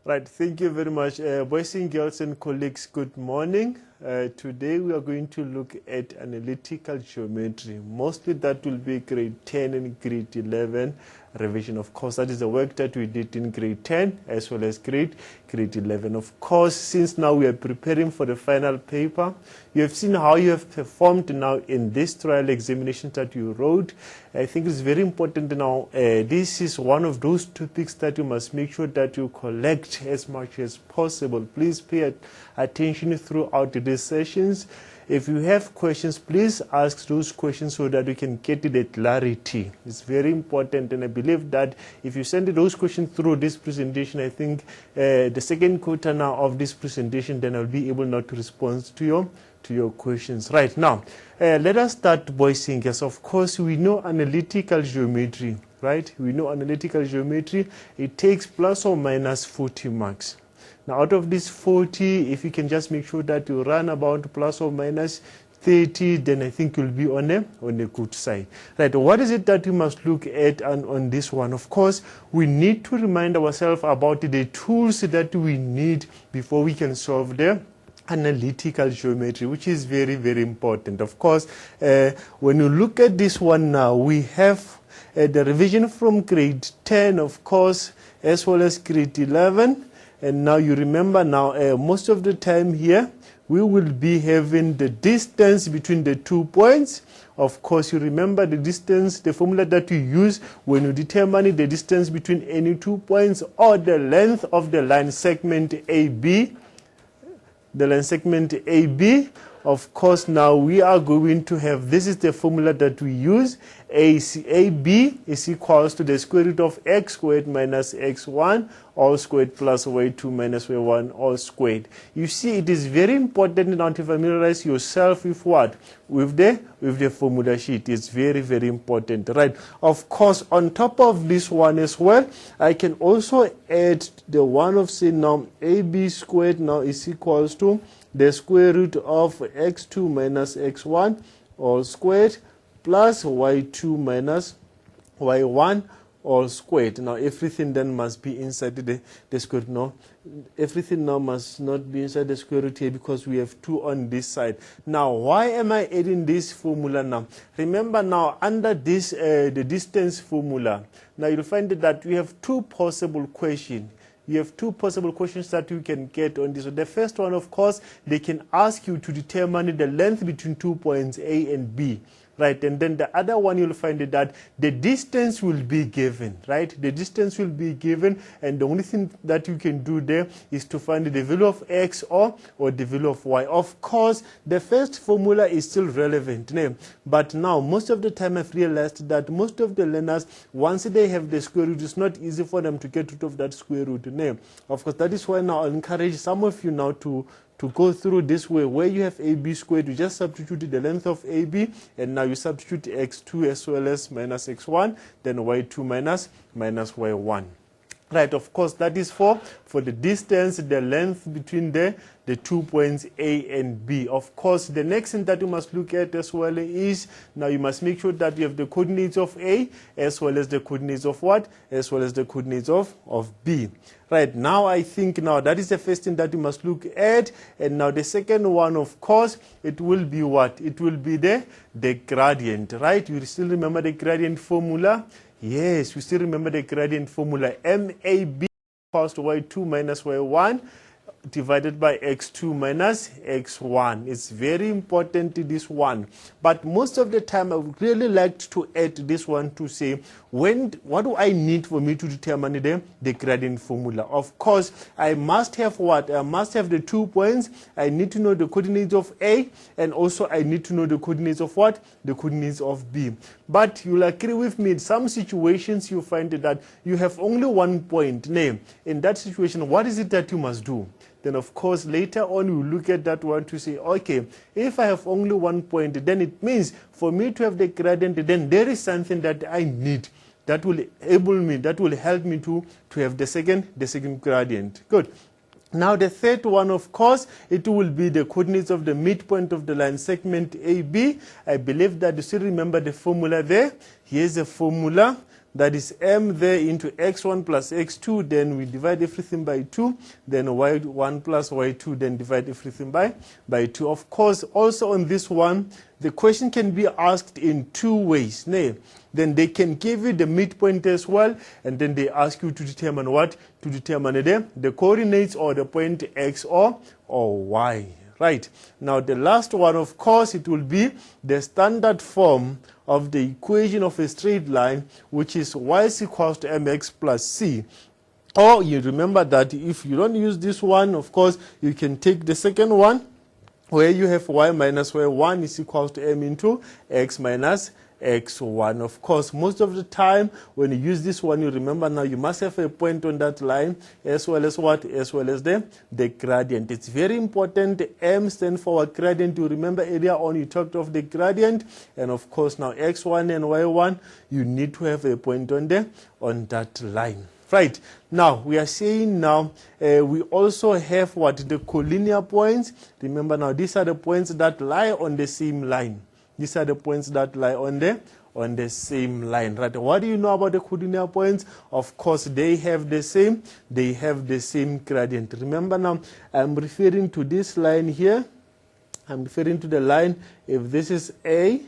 Right, thank you very much. Boys and girls and colleagues, good morning. Today we are going to look at analytical geometry. Mostly that will be grade 10 and grade 11 revision. Of course, that is the work that we did in grade 10 as well as grade 11. Of course, since now we are preparing for the final paper, you have seen how you have performed now in this trial examination that you wrote. I think it's very important now. This is one of those topics that you must make sure that you collect as much as possible. Please pay attention throughout these sessions. If you have questions, please ask those questions so that we can get the clarity. It's very important, and I believe that if you send those questions through this presentation, I think the second quarter now of this presentation, then I'll be able not to respond to your questions. Right now, let us start, boys and girls. Of course, we know analytical geometry, right? We know analytical geometry. It takes plus or minus 40 marks. Now, out of this 40, if you can just make sure that you run about plus or minus 30, then I think you'll be on a good side. Right, what is it that we must look at on this one? Of course, we need to remind ourselves about the tools that we need before we can solve the analytical geometry, which is very, very important. Of course, when you look at this one now, we have the revision from grade 10, of course, as well as grade 11. And now you remember now, most of the time here, we will be having the distance between the 2 points. Of course, you remember the distance, the formula that you use when you determine the distance between any 2 points, or the length of the line segment AB. The line segment AB. Of course, now we are going to have, this is the formula that we use. AB is equals to the square root of x squared minus x1 all squared plus y2 minus y1 all squared. You see, it is very important now to familiarize yourself with what? With the formula sheet. It's very, very important, right? Of course, on top of this one as well, I can also add the one of, say, now AB squared now is equals to the square root of x2 minus x1 all squared plus y2 minus y1 all squared. Now everything then must be inside the square root. No, everything now must not be inside the square root here because we have 2 on this side. Now, why am I adding this formula now? Remember now, under this the distance formula, now you'll find that we have 2 possible questions. You have 2 possible questions that you can get on this. So the first one, of course, they can ask you to determine the length between 2 points A and B. Right, and then the other one, you'll find that the distance will be given, right? The distance will be given, and the only thing that you can do there is to find the value of x or the value of y. Of course, the first formula is still relevant, but now most of the time I've realized that most of the learners, once they have the square root, it's not easy for them to get rid of that square root. Of course, that is why now I encourage some of you now to go through this way, where you have AB squared, you just substitute the length of AB, and now you substitute x2 as well as minus x1, then y2 minus y1. Right, of course, that is for the distance, the length between the 2 points A and B. Of course, the next thing that you must look at as well is, now you must make sure that you have the coordinates of A as well as the coordinates of what? As well as the coordinates of B. Right, now I think now that is the first thing that you must look at. And now the second one, of course, it will be what? It will be the gradient, right? You still remember the gradient formula? Yes, we still remember the gradient formula. MAB equals to y2 minus y1 divided by x2 minus x1. It's very important, this one. But most of the time, I would really like to add this one to say, what do I need for me to determine the gradient formula? Of course, I must have what? I must have the 2 points. I need to know the coordinates of A, and also I need to know the coordinates of what? The coordinates of B. But you'll agree with me, in some situations you find that you have only 1 point. In that situation, what is it that you must do? Then, of course, later on, you look at that one to say, okay, if I have only 1 point, then it means for me to have the gradient, then there is something that I need that will enable me, that will help me to have the second gradient. Good. Now the third one, of course, it will be the coordinates of the midpoint of the line segment AB. I believe that you still remember the formula there. Here's the formula. that is m there into x1 plus x2, then we divide everything by 2, then y1 plus y2, then divide everything by 2. Of course, also on this one, the question can be asked in two ways. Then they can give you the midpoint as well, and then they ask you to determine what? To determine the coordinates or the point x or y. Right. Now the last one, of course, it will be the standard form of the equation of a straight line, which is y is equals to mx plus c. Or you remember that if you don't use this one, of course, you can take the second one, where you have y minus where 1 is equals to m into x minus x1. Of course, most of the time when you use this one, you remember now you must have a point on that line as well as what? As well as the gradient. It's very important. M stands for our gradient. You remember earlier on you talked of the gradient, and of course now x1 and y1, you need to have a point on that line. Right. Now, we are saying now we also have what? The collinear points. Remember now, these are the points that lie on the same line. These are the points that lie on the same line. Right. What do you know about the collinear points? Of course, they have the same gradient. Remember now, I'm referring to this line here. I'm referring to the line. If this is A,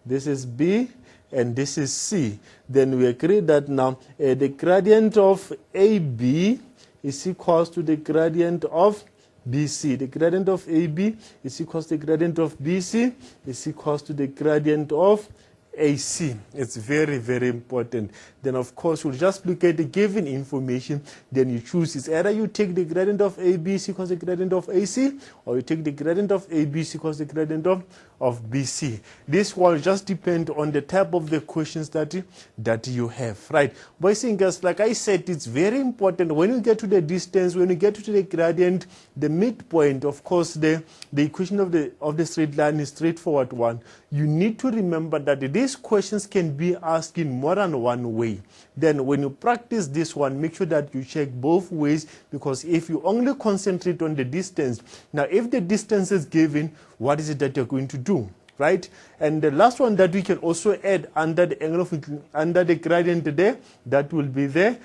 this is B, and this is C, then we agree that now the gradient of AB is equals to the gradient of BC. The gradient of AB is equals to the gradient of BC is equals to the gradient of AC. It's very, very important. Then, of course, we'll just look at the given information. Then you choose. It's either you take the gradient of AB is equals to the gradient of AC, or you take the gradient of AB is equals to the gradient of BC. This will just depend on the type of the questions that you have. Right. Boys and girls, like I said, it's very important when you get to the distance, when you get to the gradient, the midpoint, of course, the equation of the straight line is straightforward one. You need to remember that these questions can be asked in more than one way. Then when you practice this one, make sure that you check both ways, because if you only concentrate on the distance, now if the distance is given, what is it that you're going to do? Right? And the last one that we can also add under the angle of under the gradient there, that will be the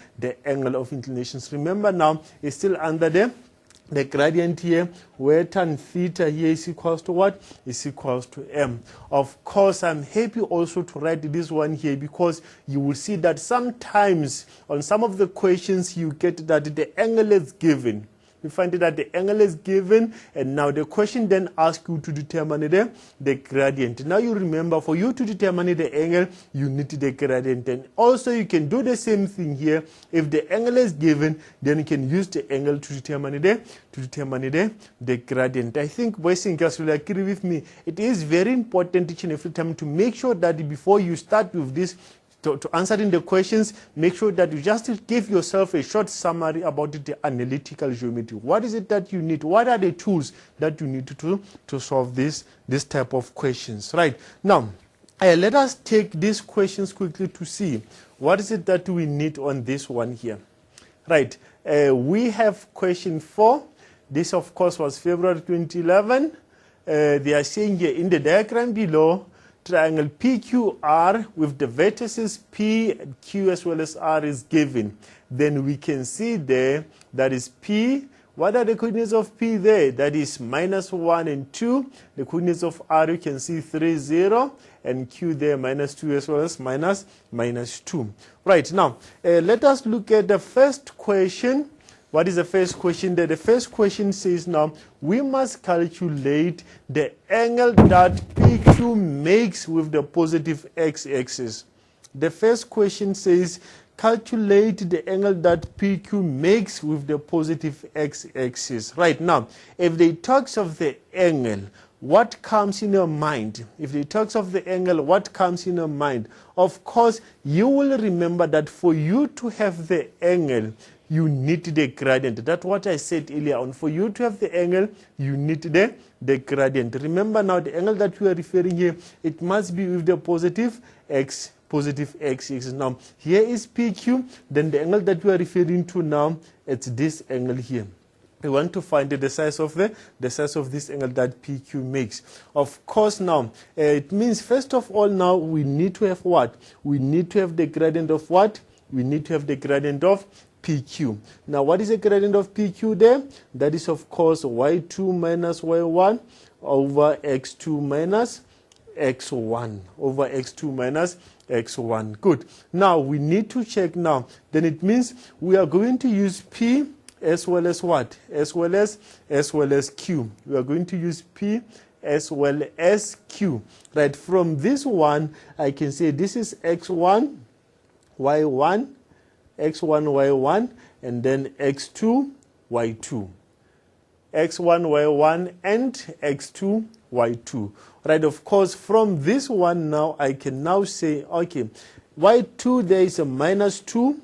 angle of inclinations. Remember now, it's still under the gradient here, where tan theta here is equals to what? Is equals to m. Of course, I'm happy also to write this one here, because you will see that sometimes on some of the questions you get that the angle is given. You find that the angle is given, and now the question then asks you to determine the gradient. Now you remember, for you to determine the angle, you need the gradient. And also you can do the same thing here. If the angle is given, then you can use the angle to determine the gradient. I think boys and girls will agree with me. It is very important each and every time to make sure that before you start with this, to answering the questions, make sure that you just give yourself a short summary about the analytical geometry. What is it that you need? What are the tools that you need to solve this type of questions? Right. Now, let us take these questions quickly to see what is it that we need on this one here. Right. We have question 4. This, of course, was February 2011. They are saying here in the diagram below, triangle PQR with the vertices P and Q as well as R is given. Then we can see there that is P. What are the coordinates of P there? That is -1 and 2. The coordinates of R you can see 3, 0, and Q there -2 as well as -2. Right, now let us look at the first question. What is the first question there? The first question says now we must calculate the angle that PQ makes with the positive x-axis. The first question says calculate the angle that PQ makes with the positive x-axis. Right, now, if they talks of the angle, what comes in your mind? If they talks of the angle, what comes in your mind? Of course, you will remember that for you to have the angle, you need the gradient. That's what I said earlier on. For you to have the angle, you need the gradient. Remember now, the angle that we are referring here, it must be with the positive x-axis. Now, here is PQ. Then the angle that we are referring to now, it's this angle here. we want to find the size of this angle that PQ makes. Of course, now it means first of all, now we need to have what? We need to have the gradient of what? We need to have the gradient of PQ. Now, what is the gradient of PQ there? That is, of course, y2 minus y1 over x2 minus x1 over x2 minus x1. Good. Now, we need to check now. Then it means we are going to use P as well as what? As well as Q. We are going to use P as well as Q. Right, from this one, I can say this is x1, y1, x1, y1, and then x2, y2. x1, y1, and x2, y2. Right, of course, from this one now, I can now say, okay, y2, there is a minus 2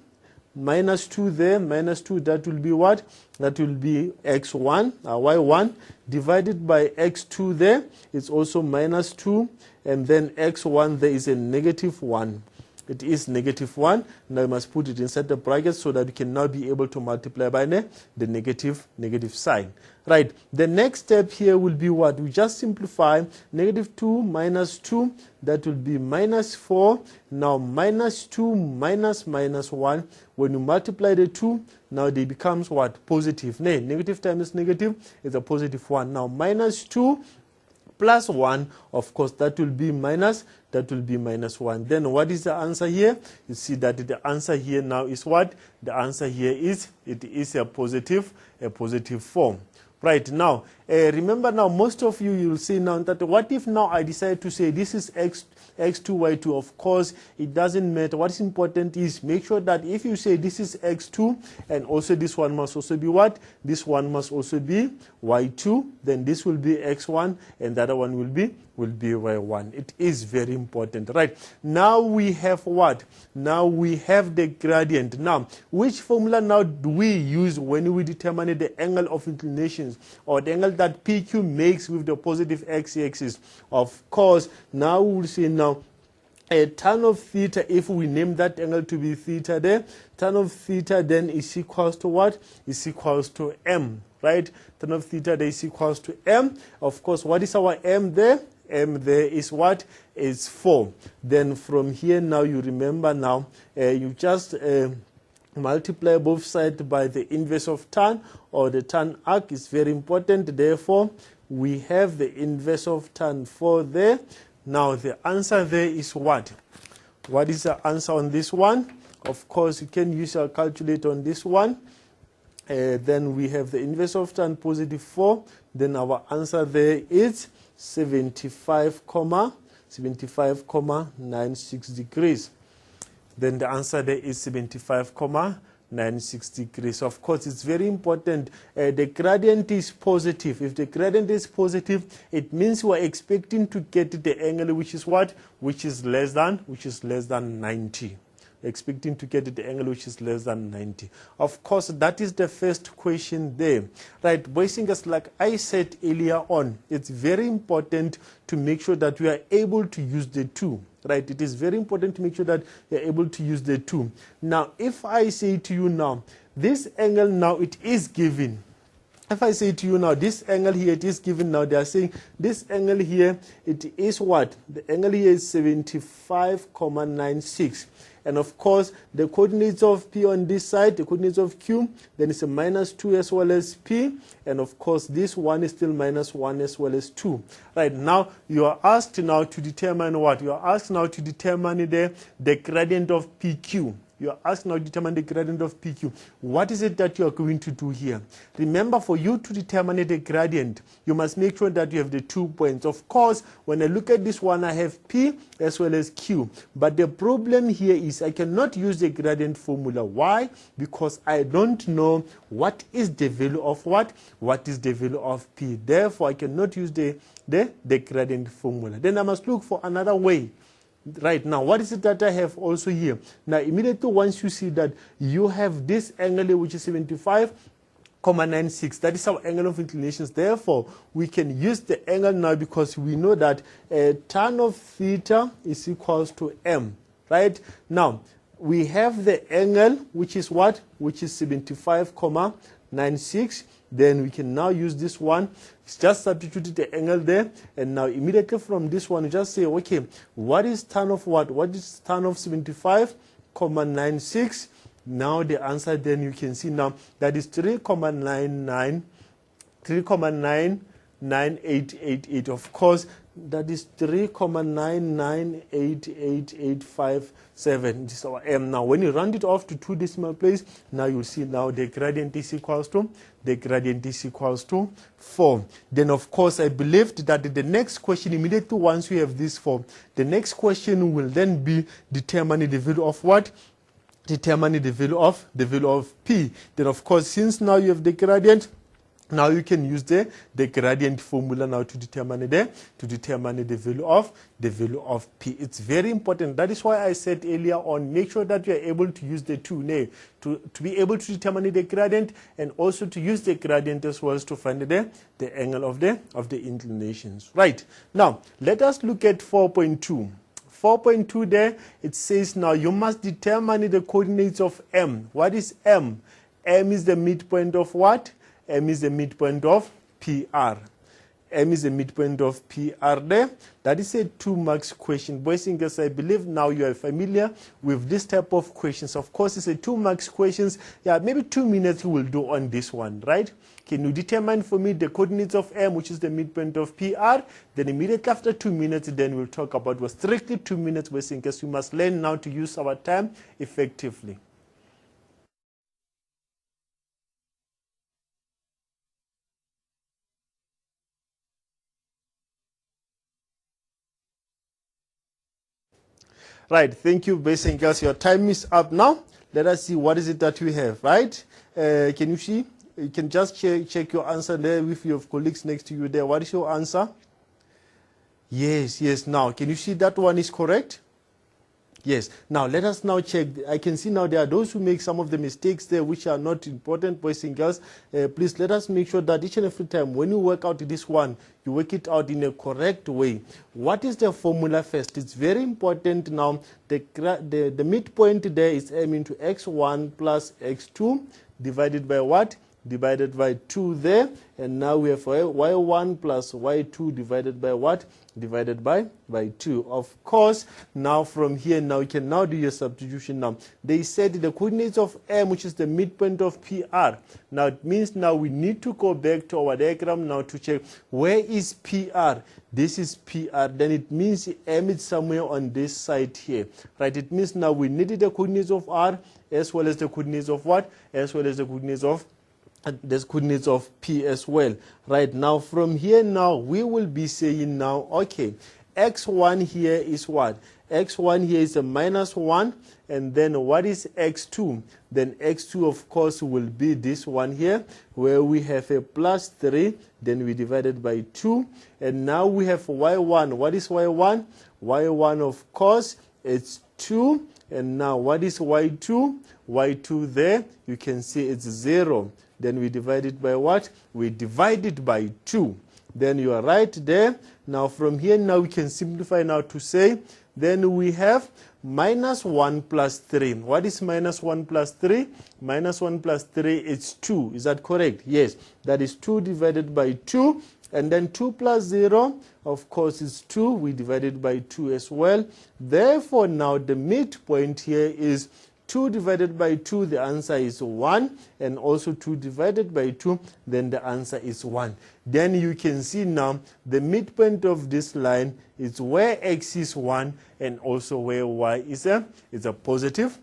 there, minus 2, that will be what? That will be x1, y1, divided by x2 there, it's also minus 2, and then x1, there is a negative 1. It is negative 1. Now I must put it inside the brackets so that we can now be able to multiply by the negative sign. Right. The next step here will be what? We just simplify negative 2 minus 2. That will be minus 4. Now minus 2 minus 1. When you multiply the 2, now they becomes what? Positive. Nay, negative times negative is a positive 1. Now minus 2 plus 1, of course, that will be minus 1. Then what is the answer here? You see that the answer here now is what? The answer here is, it is a positive form. Right, now, remember now, most of you will say now that what if now I decide to say this is x2, y2? Of course, it doesn't matter. What is important is make sure that if you say this is x2 and also this one must also be what? This one must also be y2. Then this will be x1 and the other one will be y1. It is very important. Right, now we have what? Now we have the gradient. Now, which formula now do we use when we determine the angle of inclinations or the angle that PQ makes with the positive x-axis? Of course, now we will see now a tan of theta, if we name that angle to be theta there, tan of theta then is equals to what? Is equals to m, right? Tan of theta there is equals to m. Of course, what is our m there? M there is what? Is 4. Then from here now, you remember now, you just multiply both sides by the inverse of tan, or the tan arc is very important. Therefore, we have the inverse of tan 4 there. Now, the answer there is what? What is the answer on this one? Of course, you can use your calculator on this one. Then we have the inverse of tan positive 4. Then our answer there is 75,96 degrees. Then the answer there is 75,96 degrees. Of course, it's very important. The gradient is positive. If the gradient is positive, it means we are expecting to get the angle which is what? Which is less than 90. Expecting to get the angle which is less than 90. Of course, that is the first question there. Right, boys and girls, like I said earlier on, it's very important to make sure that we are able to use the two. Right, it is very important to make sure that you're able to use the two. Now, if I say to you now, this angle now, it is given. If I say to you now, this angle here, it is given now, they are saying this angle here, it is what? The angle here is 75,96. And of course, the coordinates of P on this side, the coordinates of Q, then it's a minus 2 as well as P. And of course, this one is still minus 1 as well as 2. Right, now you are asked now to determine what? You are asked now to determine the gradient of PQ. You are asked now to determine the gradient of PQ. What is it that you are going to do here? Remember, for you to determine the gradient, you must make sure that you have the 2 points. Of course, when I look at this one, I have P as well as Q. But the problem here is I cannot use the gradient formula. Why? Because I don't know what is the value of what? What is the value of P? Therefore, I cannot use the gradient formula. Then I must look for another way. Right, now, what is it that I have also here? Now, immediately once you see that you have this angle which is 75,96, that is our angle of inclinations. Therefore, we can use the angle now because we know that tan of theta is equals to m. Right, now, we have the angle which is what? Which is 75,96. 96. Then we can now use this one. It's just substituted the angle there. And now immediately from this one, you just say, okay, what is tan of what? What is tan of 75,96? Now the answer then you can see now that is 3,998888. Of course, that is 3,99888857. This is our m. Now, when you round it off to 2 decimal places, now you'll see now the gradient is equals to 4. Then, of course, I believed that the next question immediately once we have this form, the next question will then be determining the value of what? Determining the value of p. Then, of course, since now you have the gradient, now you can use the gradient formula now to determine the value of p. It's very important. That is why I said earlier on, make sure that you are able to use the two to be able to determine the gradient, and also to use the gradient as well as to find the angle of the inclinations. Right. Now let us look at 4.2. 4.2 there, it says now you must determine the coordinates of m. What is m? M is the midpoint of what? M is the midpoint of PR. M is the midpoint of PR there. That is a 2 marks question. Boys and girls, I believe now you are familiar with this type of questions. Of course, it's a 2 marks questions. Yeah, maybe 2 minutes we will do on this one, right? Can you determine for me the coordinates of M, which is the midpoint of PR? Then immediately after 2 minutes, then we'll talk about what strictly 2 minutes, boys and girls. We must learn now to use our time effectively. Right, thank you, boys and girls. Your time is up now. Let us see what is it that we have, right? Can you see? You can just check your answer there with your colleagues next to you there. What is your answer? Yes. Now, can you see that one is correct? Yes. Now, let us now check. I can see now there are those who make some of the mistakes there which are not important, boys and girls. Please let us make sure that each and every time when you work out this one, you work it out in a correct way. What is the formula first? It's very important now. The midpoint there is m into x1 plus x2 divided by what? Divided by 2 there. And now we have y1 plus y2 divided by what? Divided by 2. Of course, now from here, now you can now do your substitution now. They said the coordinates of M, which is the midpoint of PR. Now it means now we need to go back to our diagram now to check where is PR. This is PR. Then it means M is somewhere on this side here. Right? It means now we needed the coordinates of R as well as the coordinates of what? As well as the coordinates of P as well. Right, now from here now we will be saying now, okay, x1 here is what? X1 here is a minus 1, and then what is x2? Then x2 of course will be this one here where we have a plus 3, then we divided by 2, and now we have y1. What is y1? Y1 of course it's 2, and now what is y2? Y2 there you can see it's 0. Then we divide it by what? We divide it by 2. Then you are right there. Now from here now we can simplify now to say, then we have minus 1 plus 3. What is minus 1 plus 3? Minus 1 plus 3 is 2. Is that correct? Yes. That is 2 divided by 2. And then 2 plus 0, of course, is 2. We divided by 2 as well. Therefore, now the midpoint here is 2 divided by 2, the answer is 1, and also 2 divided by 2, then the answer is 1. Then you can see now the midpoint of this line is where x is 1 and also where y is a positive.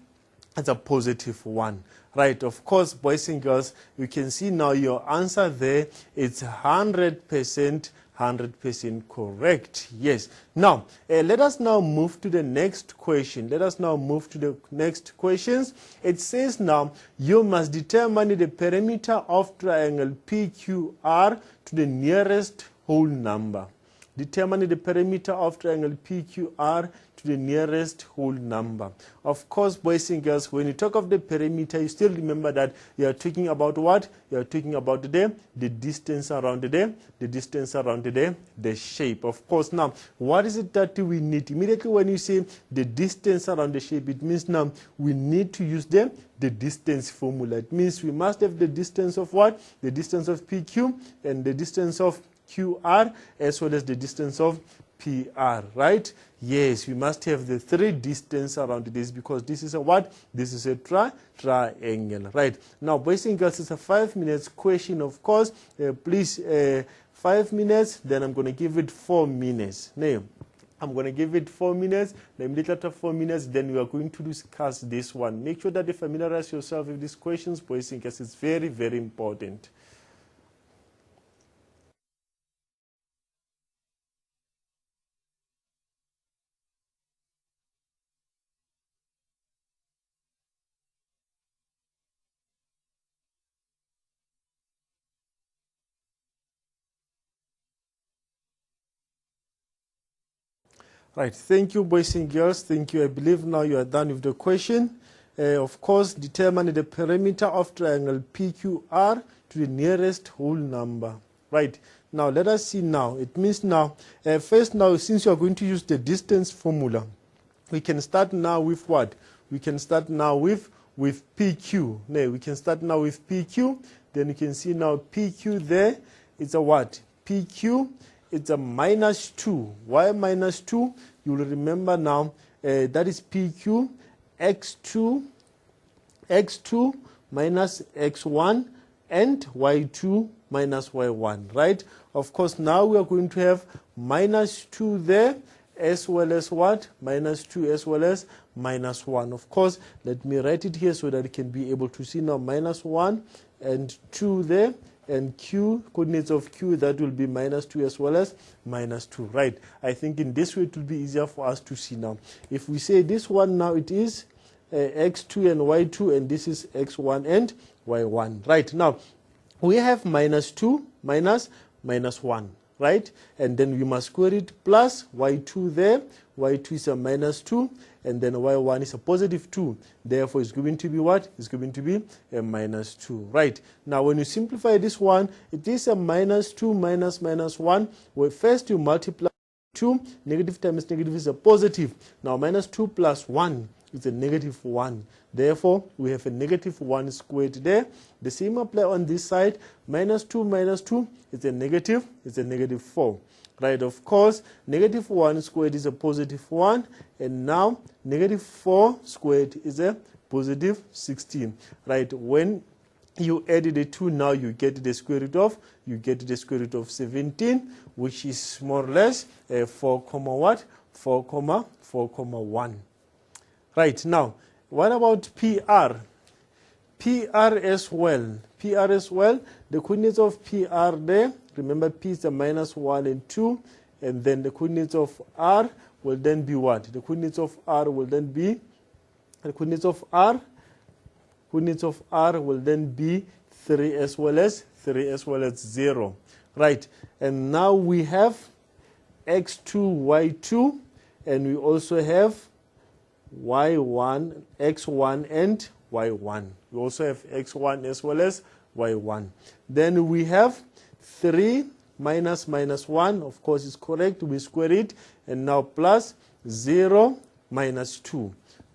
It's a positive 1. Right, of course, boys and girls, you can see now your answer there, it's 100% correct. Yes. Now, let us now move to the next question. Let us now move to the next questions. It says now, you must determine the perimeter of triangle PQR to the nearest whole number. determine the perimeter of triangle PQR to the nearest whole number. Of course, boys and girls, when you talk of the perimeter, you still remember that you are talking about what? You are talking about the distance around the distance around the shape. Of course, now, what is it that we need? Immediately when you say the distance around the shape, it means now we need to use the distance formula. It means we must have the distance of what? The distance of PQ and the distance of QR as well as the distance of PR, right? Yes, we must have the three distance around this because this is a what? This is a triangle, right? Now, boys and girls, it's a 5 minutes question, of course. Please, 5 minutes, then I'm going to give it 4 minutes. Now, I'm going to give it 4 minutes. Then immediately after 4 minutes, then we are going to discuss this one. Make sure that you familiarize yourself with these questions, boys and girls. It's very, very important. Right, thank you, boys and girls. Thank you. I believe now you are done with the question. Of course, determine the perimeter of triangle PQR to the nearest whole number. Right, now let us see now. It means now, first now, since you are going to use the distance formula, we can start now with what? We can start now with PQ. No, we can start now with PQ. Then you can see now PQ there. It's a what? PQ. It's a minus 2. Why minus 2? You will remember now that is PQ, x2 minus x1 and y2 minus y1, right? Of course, now we are going to have minus 2 there as well as what? Minus 2 as well as minus 1. Of course, let me write it here so that you can be able to see now minus 1 and 2 there. And Q, coordinates of Q, that will be minus 2 as well as minus 2, right? I think in this way it will be easier for us to see now. If we say this one now, it is x2 and y2, and this is x1 and y1, right? Now, we have minus 2 minus 1, right? And then we must square it plus y2 there. Y2 is a minus 2, and then y1 is a positive 2. Therefore, it's going to be what? It's going to be a minus 2, right? Now, when you simplify this one, it is a minus 2 minus 1. Well, first you multiply 2. Negative times negative is a positive. Now, minus 2 plus 1 is a negative 1. Therefore, we have a negative 1 squared there. The same apply on this side. Minus 2 is a negative 4. Right, of course, negative 1 squared is a positive 1, and now negative 4 squared is a positive 16. Right, when you add the 2, now you get the square root of 17, which is more or less 4 comma what? 4 comma 1. Right, now, what about PR? PR as well. The coordinates of PR there, remember P is a minus 1 and 2, and then the coordinates of R will then be what? The coordinates of R will then be, will then be 3 as well as 0. Right, and now we have x2, y2, and we also have y1, x1 and y1. We also have x1 as well as y1. Then we have 3 minus 1. Of course, it's correct. We square it. And now plus 0 minus 2.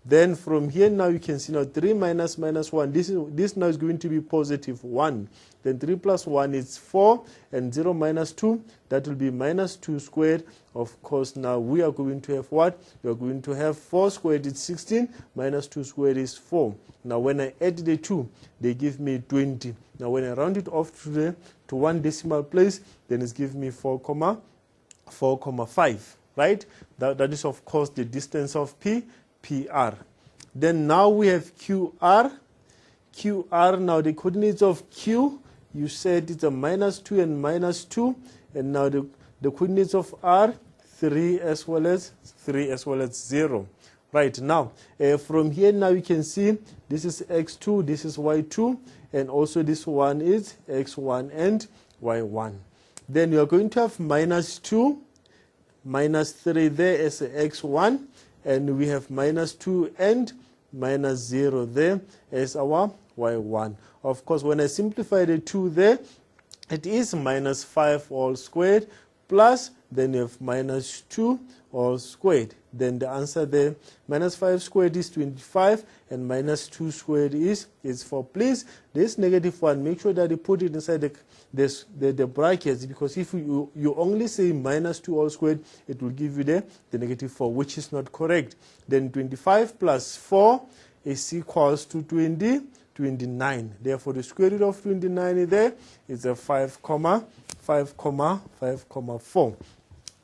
Then from here now you can see now 3 minus 1. This now is going to be positive 1. Then 3 plus 1 is 4. And 0 minus 2, that will be minus 2 squared. Of course, now we are going to have what? We are going to have 4 squared is 16. Minus 2 squared is 4. Now when I add the 2, they give me 20. Now when I round it off to one decimal place, then it's give me 4,5. Right? That is, of course, the distance of PR. Then now we have QR. Now the coordinates of Q, you said it's a minus 2 and minus 2. And now the coordinates of R, 3 as well as 0. Right, now from here now you can see this is x2, this is y2, and also this one is x1 and y1. Then you are going to have minus 2 minus 3 there as x1, and we have minus 2 and minus 0 there as our y1. Of course, when I simplify the 2 there, it is minus 5 all squared plus, then you have minus 2 all squared. Then the answer there, minus 5 squared is 25, and minus 2 squared is 4. Please, this negative 1, make sure that you put it inside the brackets, because if you only say minus 2 all squared, it will give you the negative 4, which is not correct. Then 25 plus 4 is equals to 29. Therefore, the square root of 29 there is a 5,4.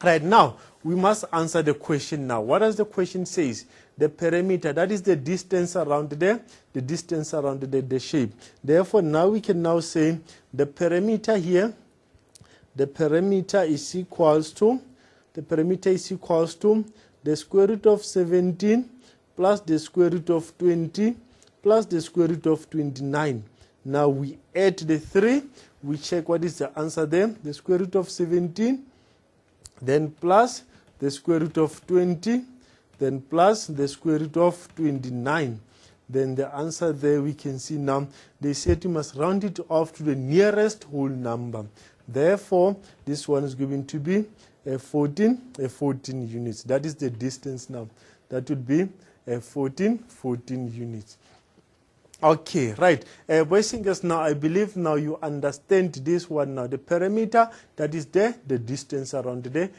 Right now, we must answer the question now. What does the question say? The perimeter, that is the distance around the shape. Therefore, now we can now say the perimeter here, the perimeter is equals to the square root of 17 plus the square root of 20 plus the square root of 29. Now we add the 3, we check what is the answer there. The square root of 17, then plus the square root of 20, then plus the square root of 29. Then the answer there we can see now, they said you must round it off to the nearest whole number. Therefore, this one is going to be 14 units. That is the distance now. That would be 14 units. Okay, right. Boys and girls, now I believe now you understand this one now. The perimeter, that is the distance around the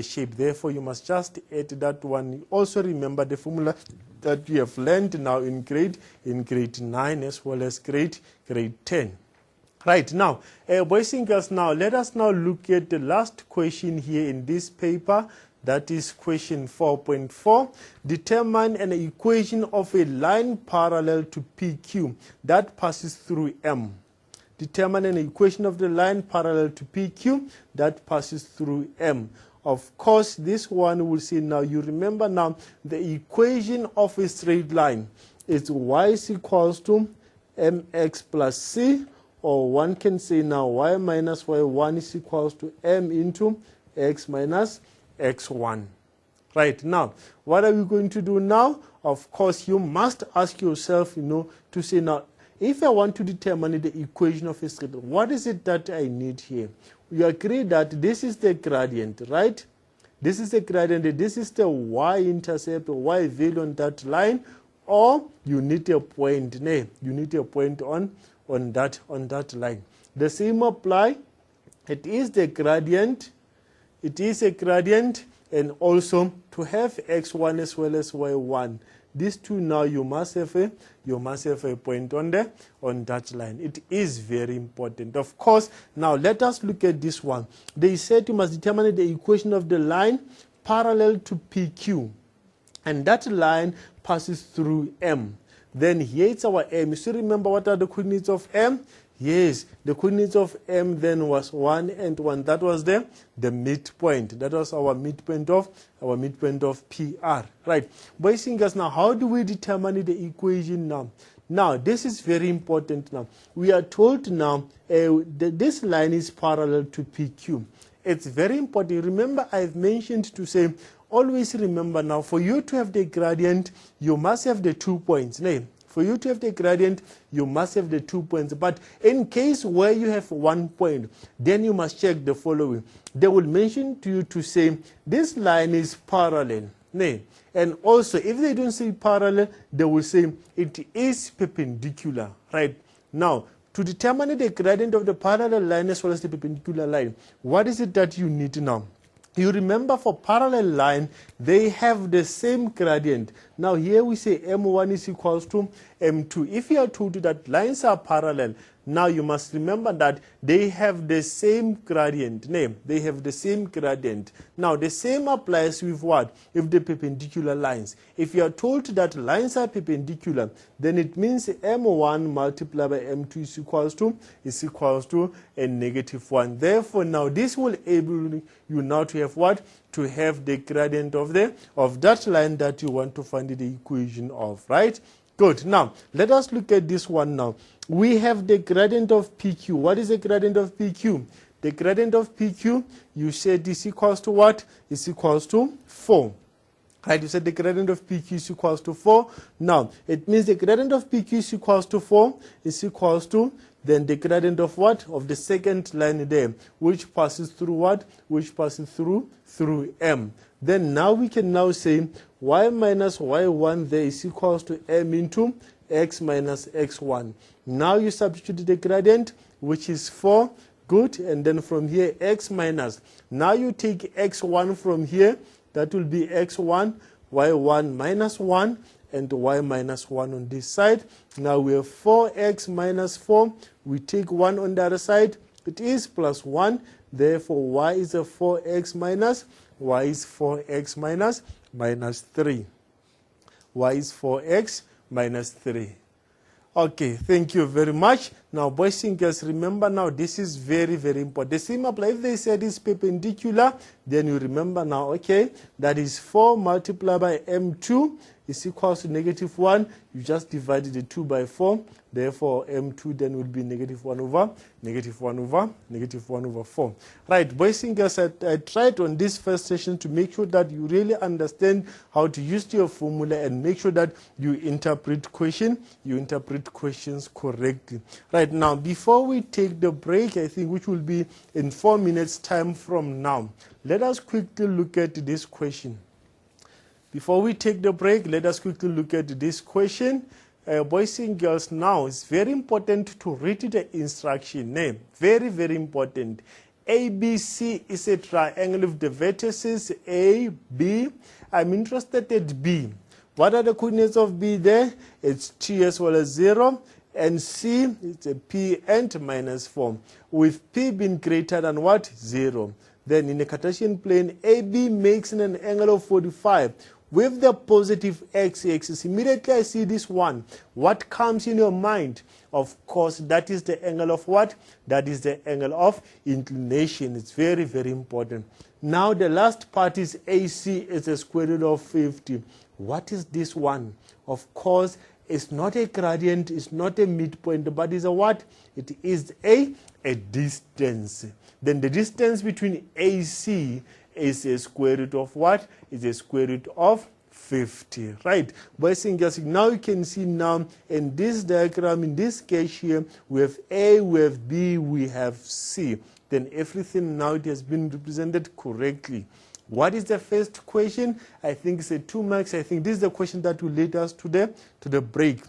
shape. Therefore, you must just add that one. Also remember the formula that we have learned now in grade 9 as well as grade 10. Right, now, boys and girls, now let us now look at the last question here in this paper. That is question 4.4. Determine an equation of a line parallel to PQ that passes through M. Determine an equation of the line parallel to PQ that passes through M. Of course, this one will say now, you remember now, the equation of a straight line is y is equals to mx plus c, or one can say now y minus y1 is equals to m into x minus x1. Right, now, what are we going to do now? Of course, you must ask yourself, to say now, if I want to determine the equation of a straight line, what is it that I need here? We agree that this is the gradient, right? This is the gradient, this is the y-intercept, or y value on that line, or you need a point, you need a point on that line. The same apply, it is the gradient, and also to have x1 as well as y1. These two now you must have a point on that line. It is very important. Of course, now let us look at this one. They said you must determine the equation of the line parallel to PQ, and that line passes through M. Then here it's our M. You still remember what are the coordinates of M? Yes, the coordinates of M then was 1 and 1. That was the midpoint. That was our midpoint of PR. Right. Boys and girls, now how do we determine the equation now? Now, this is very important now. We are told now this line is parallel to PQ. It's very important. Remember, I've mentioned to say, always remember now, for you to have the gradient, you must have the 2 points. For you to have the gradient, you must have the 2 points. But in case where you have 1 point, then you must check the following. They will mention to you to say, this line is parallel. And also, if they don't say parallel, they will say it is perpendicular. Right? Now, to determine the gradient of the parallel line as well as the perpendicular line, what is it that you need now? You remember for parallel line, they have the same gradient. Now here we say M1 is equals to M2. If you are told that lines are parallel, now you must remember that they have the same gradient. They have the same gradient. Now the same applies with what? With the perpendicular lines. If you are told that lines are perpendicular, then it means M1 multiplied by M2 is equals to a -1. Therefore, now this will enable you now to have what? To have the gradient of that line that you want to find the equation of, right? Good. Now, let us look at this one now. We have the gradient of PQ. What is the gradient of PQ? The gradient of PQ, you said is equals to what? Is equals to 4. Right, you said the gradient of PQ is equals to 4. Now, it means the gradient of PQ is equals to 4 is equals to then the gradient of what? Of the second line there, which passes through what? Which passes through M. Then now we can now say y minus y1 there is equals to M into x minus x1. Now you substitute the gradient, which is 4. Good. And then from here, x minus. Now you take x1 from here. That will be x1, y1 minus 1, and y minus 1 on this side. Now we have 4x minus 4. We take 1 on the other side. It is plus 1. Therefore, y is a 4x minus. Y is 4x minus 3. Y is 4x minus 3. Okay, thank you very much. Now, boys and girls, remember now, this is very, very important. The same apply. If they said it's perpendicular, then you remember now, okay, that is 4 multiplied by M2 is equals to negative 1. You just divided the 2 by 4. Therefore, M2 then will be negative 1 over 4. Right, boys and girls, I tried on this first session to make sure that you really understand how to use your formula and make sure that you interpret questions correctly. Right, now, before we take the break, I think which will be in 4 minutes time from now, let us quickly look at this question. Before we take the break, let us quickly look at this question. Boys and girls, now it's very important to read the instruction name. Very, very important. ABC is a triangle with the vertices A, B. I'm interested at B. What are the coordinates of B there? It's T as well as 0. And C, it's a P and minus 4. With P being greater than what? 0. Then in the Cartesian plane, AB makes an angle of 45. With the positive x-axis, immediately I see this one. What comes in your mind? Of course, that is the angle of what? That is the angle of inclination. It's very, very important. Now, the last part is AC is the square root of 50. What is this one? Of course, it's not a gradient, it's not a midpoint, but it's a what? It is a distance. Then the distance between AC is a square root of what? Is a square root of 50, right? Boys and girls, now you can see now in this diagram, in this case here, we have A, we have B, we have C. Then everything now it has been represented correctly. What is the first question? I think it's a 2 marks. I think this is the question that will lead us to the break.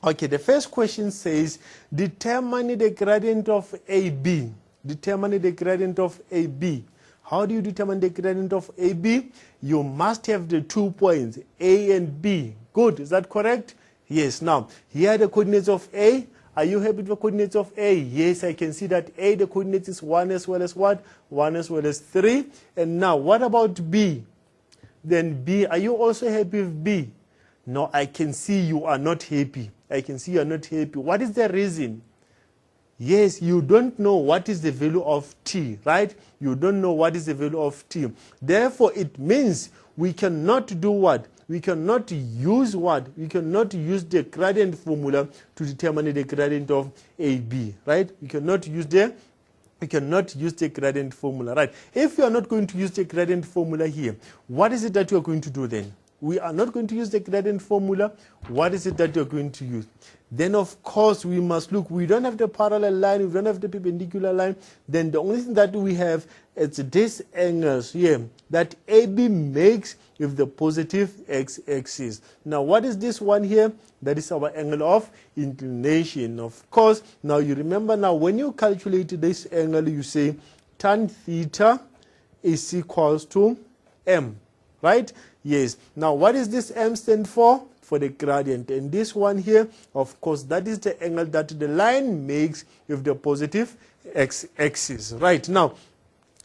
Okay, the first question says, determine the gradient of AB. Determine the gradient of AB. How do you determine the gradient of AB? You must have the 2 points, A and B. Good, is that correct? Yes. Now, here are the coordinates of A. Are you happy with the coordinates of A? Yes, I can see that A, the coordinates is 1 as well as what? 1 as well as 3. And now, what about B? Then B, are you also happy with B? No, I can see you are not happy. I can see you are not happy. What is the reason? Yes, you don't know what is the value of T, right? You don't know what is the value of T. Therefore, it means we cannot do what? We cannot use what? We cannot use the gradient formula to determine the gradient of AB, right? We cannot use the gradient formula, right? If you are not going to use the gradient formula here, what is it that you are going to do then? We are not going to use the gradient formula. What is it that you are going to use? Then, of course, we must look. We don't have the parallel line. We don't have the perpendicular line. Then the only thing that we have is this angles here that AB makes with the positive x-axis. Now, what is this one here? That is our angle of inclination. Of course, now you remember now when you calculate this angle, you say tan theta is equals to M, right? Yes. Now, what is this M stand for? For the gradient. And this one here, of course, that is the angle that the line makes with the positive x-axis. Right. Now,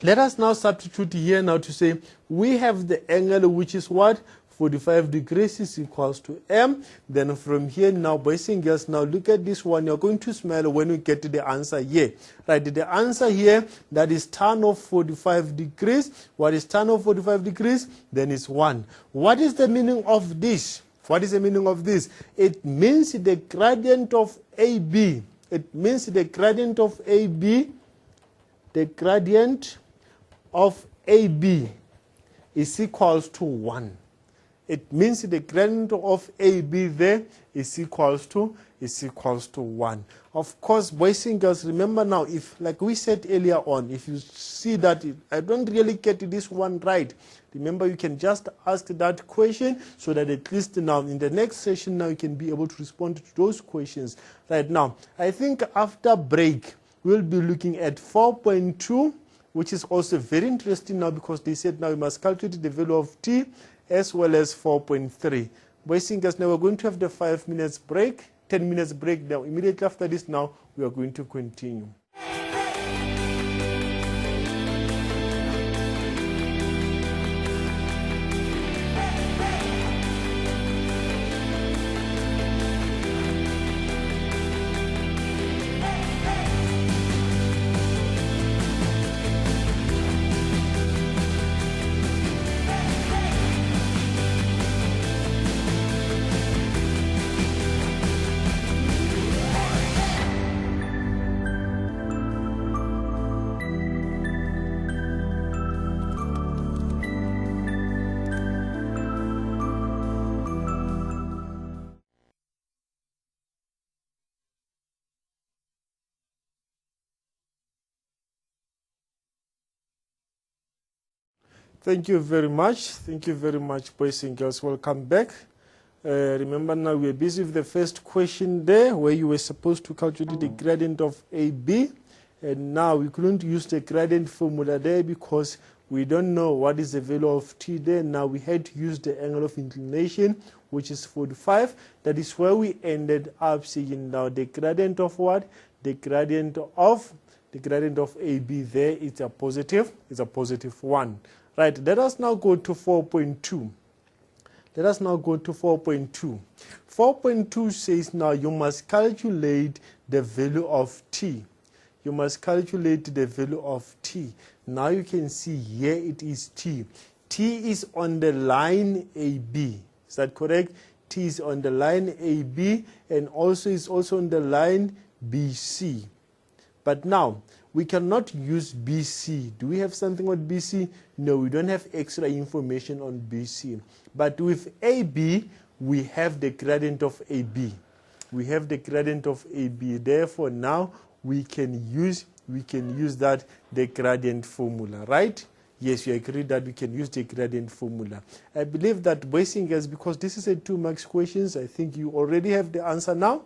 let us now substitute here now to say we have the angle which is what? 45 degrees is equals to M. Then from here now, boys and girls, now look at this one. You're going to smile when we get to the answer here. Right, the answer here, that is tan of 45 degrees. What is tan of 45 degrees? Then it's 1. What is the meaning of this? What is the meaning of this? It means the gradient of AB. It means the gradient of AB the gradient of AB is equals to 1. It means the gradient of AB there is equals to 1. Of course, boys and girls, remember now, if, like we said earlier on, if you see that I don't really get this one right, remember you can just ask that question so that at least now in the next session now you can be able to respond to those questions. Right now, I think after break, we'll be looking at 4.2, which is also very interesting now because they said now we must calculate the value of t as well as 4.3. Boys and girls, now we're going to have the 5 minutes break, 10 minutes break now. Immediately after this now, we are going to continue. Thank you very much. Thank you very much, boys and girls. Welcome back. Remember now we're busy with the first question there where you were supposed to calculate the gradient of AB. And now we couldn't use the gradient formula there because we don't know what is the value of t there. Now we had to use the angle of inclination, which is 45. That is where we ended up saying now the gradient of what? The gradient of AB there is a positive 1. Right, let us now go to 4.2. Let us now go to 4.2. 4.2 says now you must calculate the value of t. You must calculate the value of t. Now you can see here it is t. T is on the line AB. Is that correct? T is on the line AB and also is also on the line BC. But now, we cannot use BC. Do we have something with BC? No, we don't have extra information on BC. But with AB, we have the gradient of AB. We have the gradient of AB. Therefore, now we can use that the gradient formula, right? Yes, you agree that we can use the gradient formula. I believe that, boys and girls, because this is a 2 marks questions, I think you already have the answer now.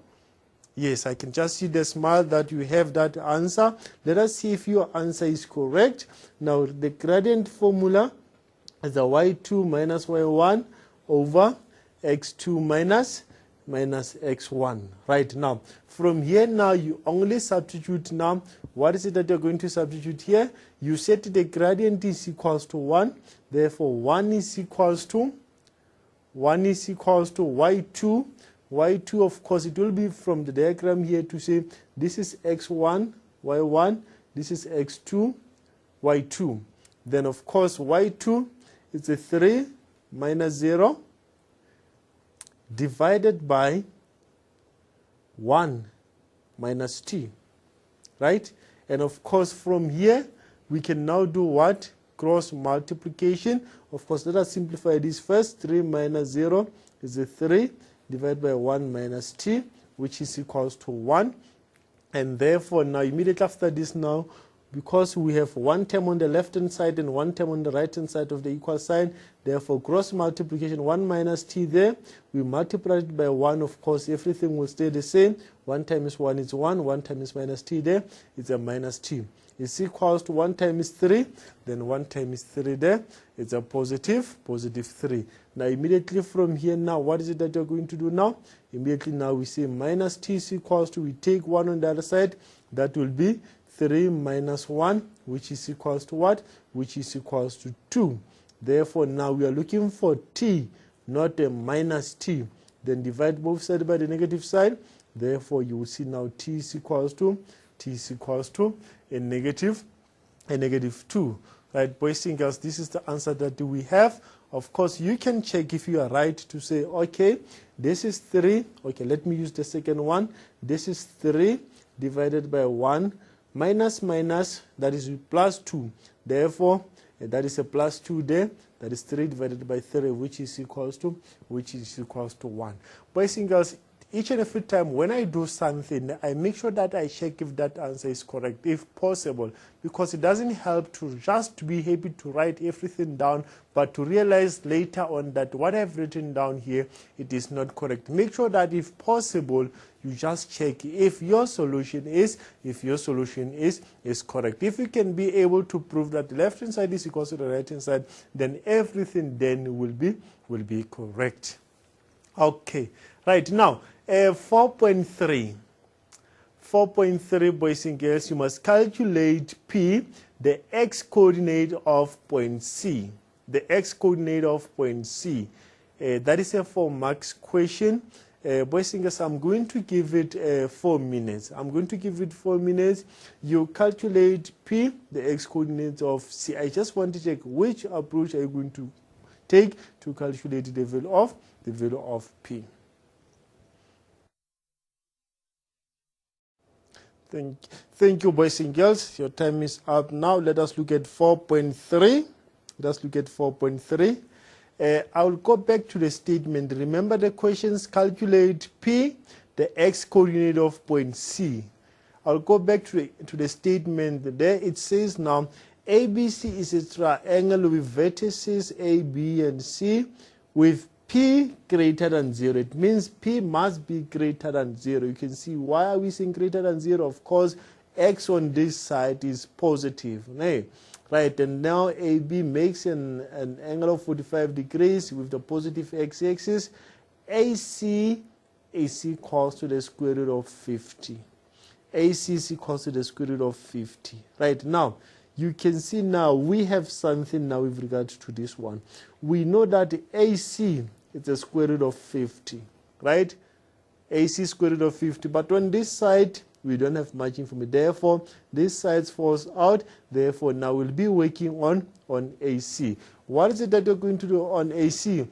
Yes, I can just see the smile that you have that answer. Let us see if your answer is correct. Now, the gradient formula is the y2 minus y1 over x2 minus x1. Right now, from here now, you only substitute now. What is it that you're going to substitute here? You set the gradient is equals to 1. Therefore, 1 is equals to y2. Y2, of course, it will be from the diagram here to say this is x1, y1, this is x2, y2. Then, of course, y2 is a 3 minus 0 divided by 1 minus t, right? And, of course, from here, we can now do what? Cross multiplication. Of course, let us simplify this first. 3 minus 0 is a 3. Divided by 1 minus t, which is equals to 1. And therefore, now immediately after this now, because we have one term on the left-hand side and one term on the right-hand side of the equal sign, therefore, cross multiplication, 1 minus t there, we multiply it by 1, of course, everything will stay the same. 1 times 1 is 1, 1 times minus t there, it's a minus t. It's equals to 1 times 3, then 1 times 3 there, it's a positive 3. Now immediately from here now, what is it that you're going to do now? Immediately now we say minus t is equals to, we take 1 on the other side, that will be 3 minus 1, which is equals to what? Which is equals to 2. Therefore now we are looking for t, not a minus t. Then divide both sides by the negative side. Therefore you will see now t is equals to a negative 2. Right, boys and girls, this is the answer that we have. Of course, you can check if you are right to say, okay, this is 3. Okay, let me use the second one. This is 3 divided by 1 minus minus, that is plus 2. Therefore, that is a plus 2 there. That is 3 divided by 3, which is equals to 1. Boys and girls, each and every time when I do something, I make sure that I check if that answer is correct, if possible, because it doesn't help to just be happy to write everything down, but to realize later on that what I've written down here, it is not correct. Make sure that if possible, you just check if your solution is correct. If you can be able to prove that the left hand side is equal to the right hand side, then everything then will be correct. Okay, right now 4.3. 4.3, boys and girls, you must calculate P, the x-coordinate of point C. The x-coordinate of point C. That is a 4 marks question. Boys and girls, I'm going to give it 4 minutes. I'm going to give it 4 minutes. You calculate P, the x-coordinate of C. I just want to check which approach are you going to take to calculate the value of P. Thank you, boys and girls. Your time is up now. Let us look at 4.3. Let's look at 4.3. I will go back to the statement. Remember the questions, calculate P, the x-coordinate of point C. I'll go back to the statement. There it says now, ABC is a triangle with vertices A, B, and C with P greater than 0. It means P must be greater than 0. You can see why are we saying greater than 0? Of course, x on this side is positive. Right, and now AB makes an angle of 45 degrees with the positive x-axis. AC is equals to the square root of 50. AC is equals to the square root of 50. Right, now, you can see now we have something now with regard to this one. We know that AC is the square root of 50, right? AC square root of 50. But on this side, we don't have much information. Therefore, this side falls out. Therefore, now we'll be working on AC. What is it that we're going to do on AC?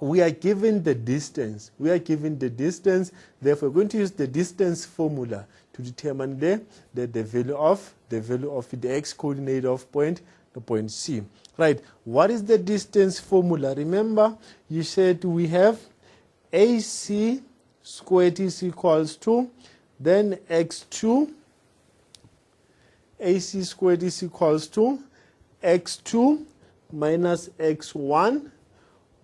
We are given the distance. Therefore, we're going to use the distance formula to determine the value of the x-coordinate of the point C. Right. What is the distance formula? Remember, you said we have AC squared is equals to then x2. AC squared is equals to x2 minus x1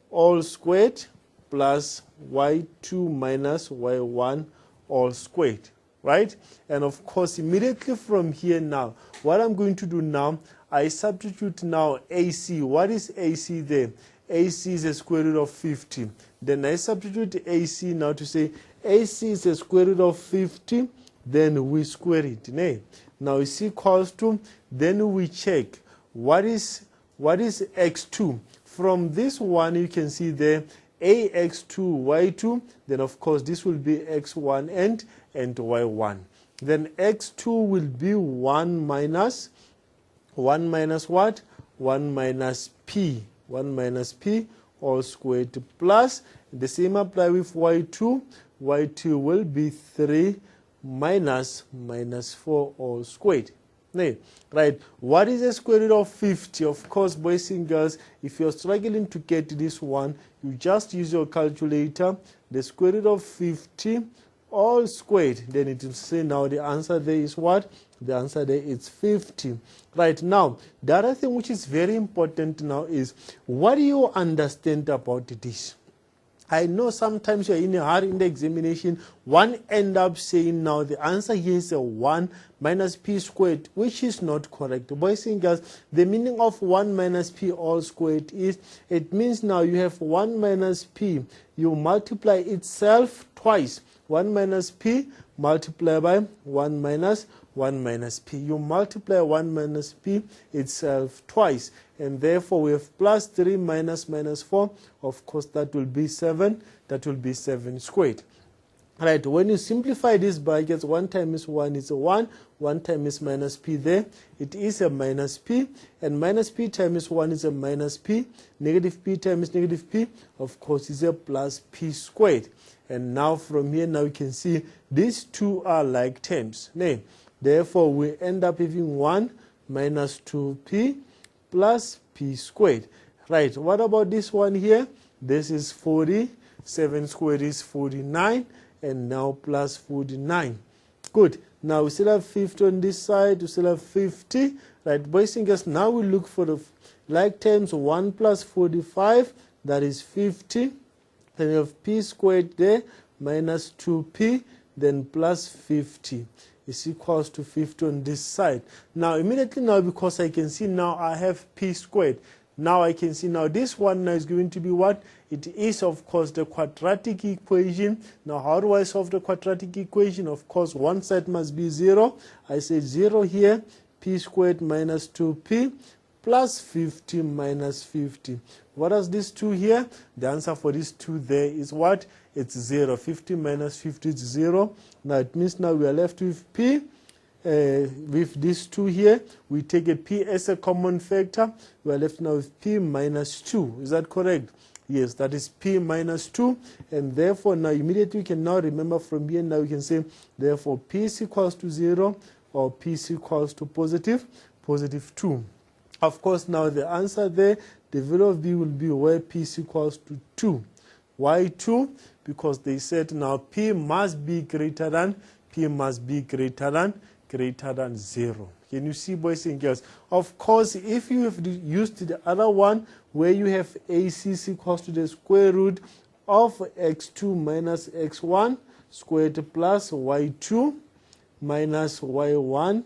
all squared plus y2 minus y1 all squared, right? And of course, immediately from here now, what I'm going to do now, I substitute now AC. What is AC there? AC is the square root of 50. Then I substitute AC now to say AC is the square root of 50. Then we square it. Now it's equals to, then we check what is x2. From this one, you can see there ax2, y2. Then of course this will be x1 and y1. Then x2 will be 1 minus what? 1 minus p. 1 minus p all squared plus, the same apply with y2. Y2 will be 3 minus 4 all squared. Right. What is the square root of 50? Of course, boys and girls, if you're struggling to get this one, you just use your calculator. The square root of 50 all squared. Then it will say now the answer there is what? The answer there is 50. Right, now, the other thing which is very important now is, what do you understand about this? I know sometimes you're in a hurry in the examination. One end up saying now the answer here is a 1 minus p squared, which is not correct. Boys and girls, the meaning of 1 minus p all squared is, it means now you have 1 minus p. You multiply itself twice. 1 minus p multiplied by 1 minus p. You multiply 1 minus p itself twice. And therefore, we have plus 3 minus 4. Of course, that will be 7. That will be 7 squared. Right, when you simplify these brackets, 1 times 1 is a 1. 1 times minus p there, it is a minus p. And minus p times 1 is a minus p. Negative p times negative p, of course, is a plus p squared. And now from here, now you can see these two are like terms. Therefore, we end up having 1 minus 2p plus p squared. Right, what about this one here? This is 40, 7 squared is 49, and now plus 49. Good. Now we still have 50 on this side, we still have 50. Right, boys and girls, now we look for the like terms. 1 plus 45, that is 50. Then we have p squared there, minus 2p, then plus 50 is equals to 50 on this side. Now immediately now, because I can see now I have p squared, now I can see now this one now is going to be what? It is, of course, the quadratic equation. Now how do I solve the quadratic equation? Of course, one side must be 0. I say 0 here, p squared minus 2p plus 50 minus 50. What is this 2 here? The answer for this 2 there is what? It's 0. 50 minus 50 is 0. Now it means now we are left with p. With this 2 here, we take a p as a common factor. We are left now with p minus 2. Is that correct? Yes, that is p minus 2. And therefore, now immediately we can now remember from here, now we can say, therefore, p is equals to 0 or p is equals to positive 2. Of course, now the answer there, the value of b will be where p is equals to 2. Why 2? Because they said now p must be greater than 0. Can you see, boys and girls? Of course, if you have used the other one where you have AC is equals to the square root of x2 minus x1 squared plus y2 minus y1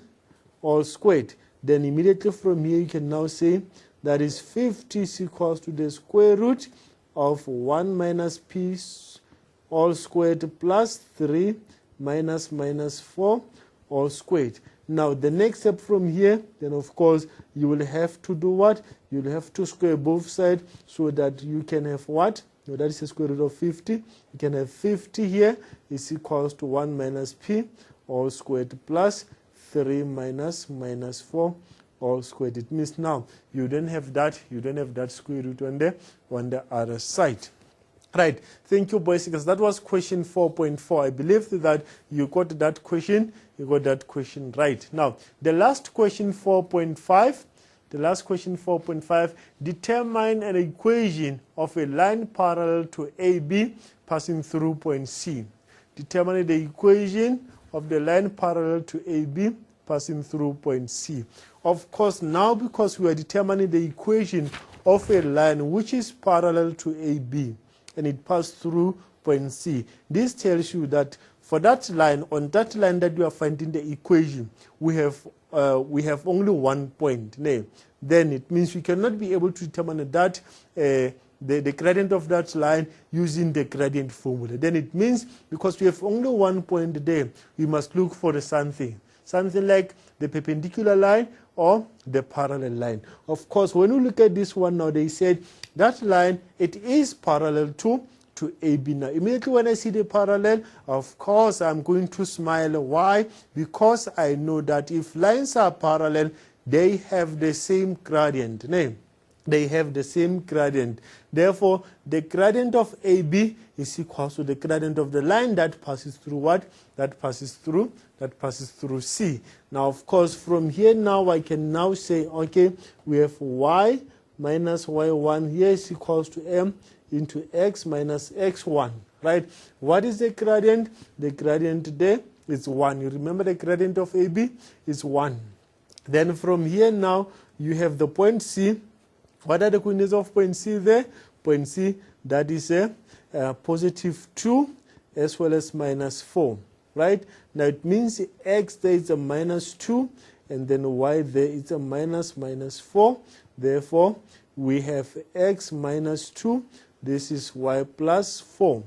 all squared, then immediately from here you can now say that is 50 is equals to the square root of 1 minus p all squared plus 3 minus 4 all squared. Now the next step from here, then of course you will have to do what? You will have to square both sides so that you can have what? No, that is the square root of 50. You can have 50 here is equals to 1 minus p all squared plus 3 minus 4 all squared. It means now you don't have that square root on the other side. Right, thank you, boys, because that was question 4.4. I believe that you got that question right. Now, the last question 4.5, determine an equation of a line parallel to AB passing through point C. Determine the equation of the line parallel to AB passing through point C. Of course, now because we are determining the equation of a line which is parallel to AB, and it passed through point C. This tells you that for that line, on that line that you are finding the equation, we have only 1 point. Then it means we cannot be able to determine that the gradient of that line using the gradient formula. Then it means because we have only 1 point there, we must look for something like the perpendicular line or the parallel line. Of course, when we look at this one now, they said that line, it is parallel to AB. Now, immediately when I see the parallel, of course, I'm going to smile. Why? Because I know that if lines are parallel, they have the same gradient. They have the same gradient. Therefore, the gradient of AB is equal to the gradient of the line that passes through what? That passes through C. Now, of course, from here now, I can now say, okay, we have y minus y1 here is equals to m into x minus x1, right? What is the gradient? The gradient there is 1. You remember the gradient of AB is 1. Then from here now, you have the point C. What are the coordinates of point C there? Point C, that is a positive 2 as well as minus 4, right? Now it means x there is a minus 2 and then y there is a minus 4. Therefore, we have x minus 2. This is y plus 4,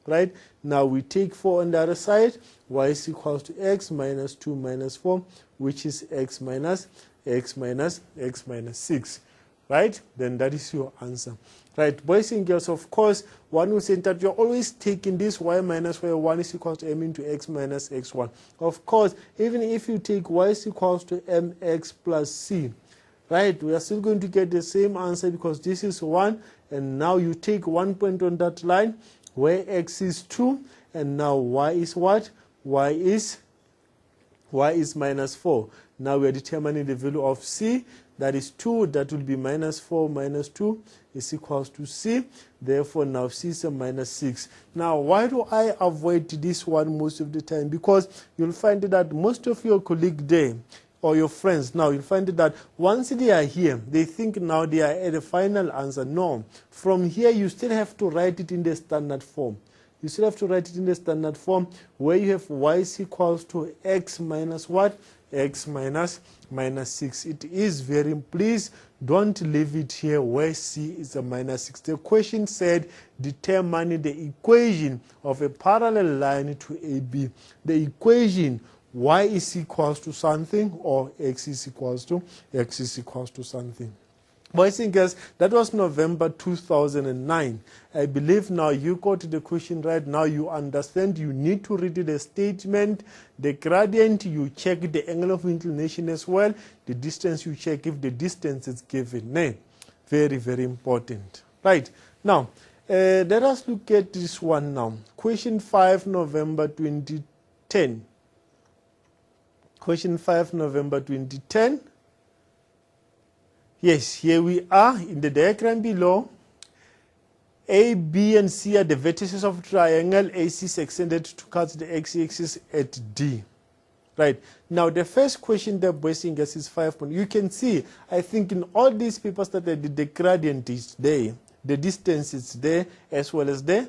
right? Now we take 4 on the other side. Y is equals to x minus 2 minus 4, which is x minus 6. Right? Then that is your answer. Right, boys and girls, of course, one will say that you're always taking this y minus y1 is equals to m into x minus x1. Of course, even if you take y is equals to mx plus c, right, we are still going to get the same answer because this is 1, and now you take 1 point on that line where x is 2, and now y is what? Y is y is minus 4. Now we are determining the value of c, that is 2, that will be minus 4 minus 2 is equals to c. Therefore, now c is a minus 6. Now, why do I avoid this one most of the time? Because you'll find that most of your colleagues there, or your friends now, you'll find that once they are here, they think now they are at the final answer. No. From here, you still have to write it in the standard form. You still have to write it in the standard form where you have y is equals to x minus what? X minus 6. It is very, please don't leave it here where c is a minus 6. The question said determine the equation of a parallel line to AB. The equation y is equals to something or x is equals to something. Boys and girls, that was November 2009. I believe now you got the question right. Now you understand you need to read the statement, the gradient, you check the angle of inclination as well, the distance you check if the distance is given. Very, very important. Right, now let us look at this one now. Question 5 November 2010. Question 5 November 2010. Yes, here we are in the diagram below. A, B, and C are the vertices of triangle. AC is extended to cut the x-axis at D. Right. Now, the first question that boys and girls is 5 points. You can see, I think in all these papers that I did, the gradient is there. The distance is there, as well as the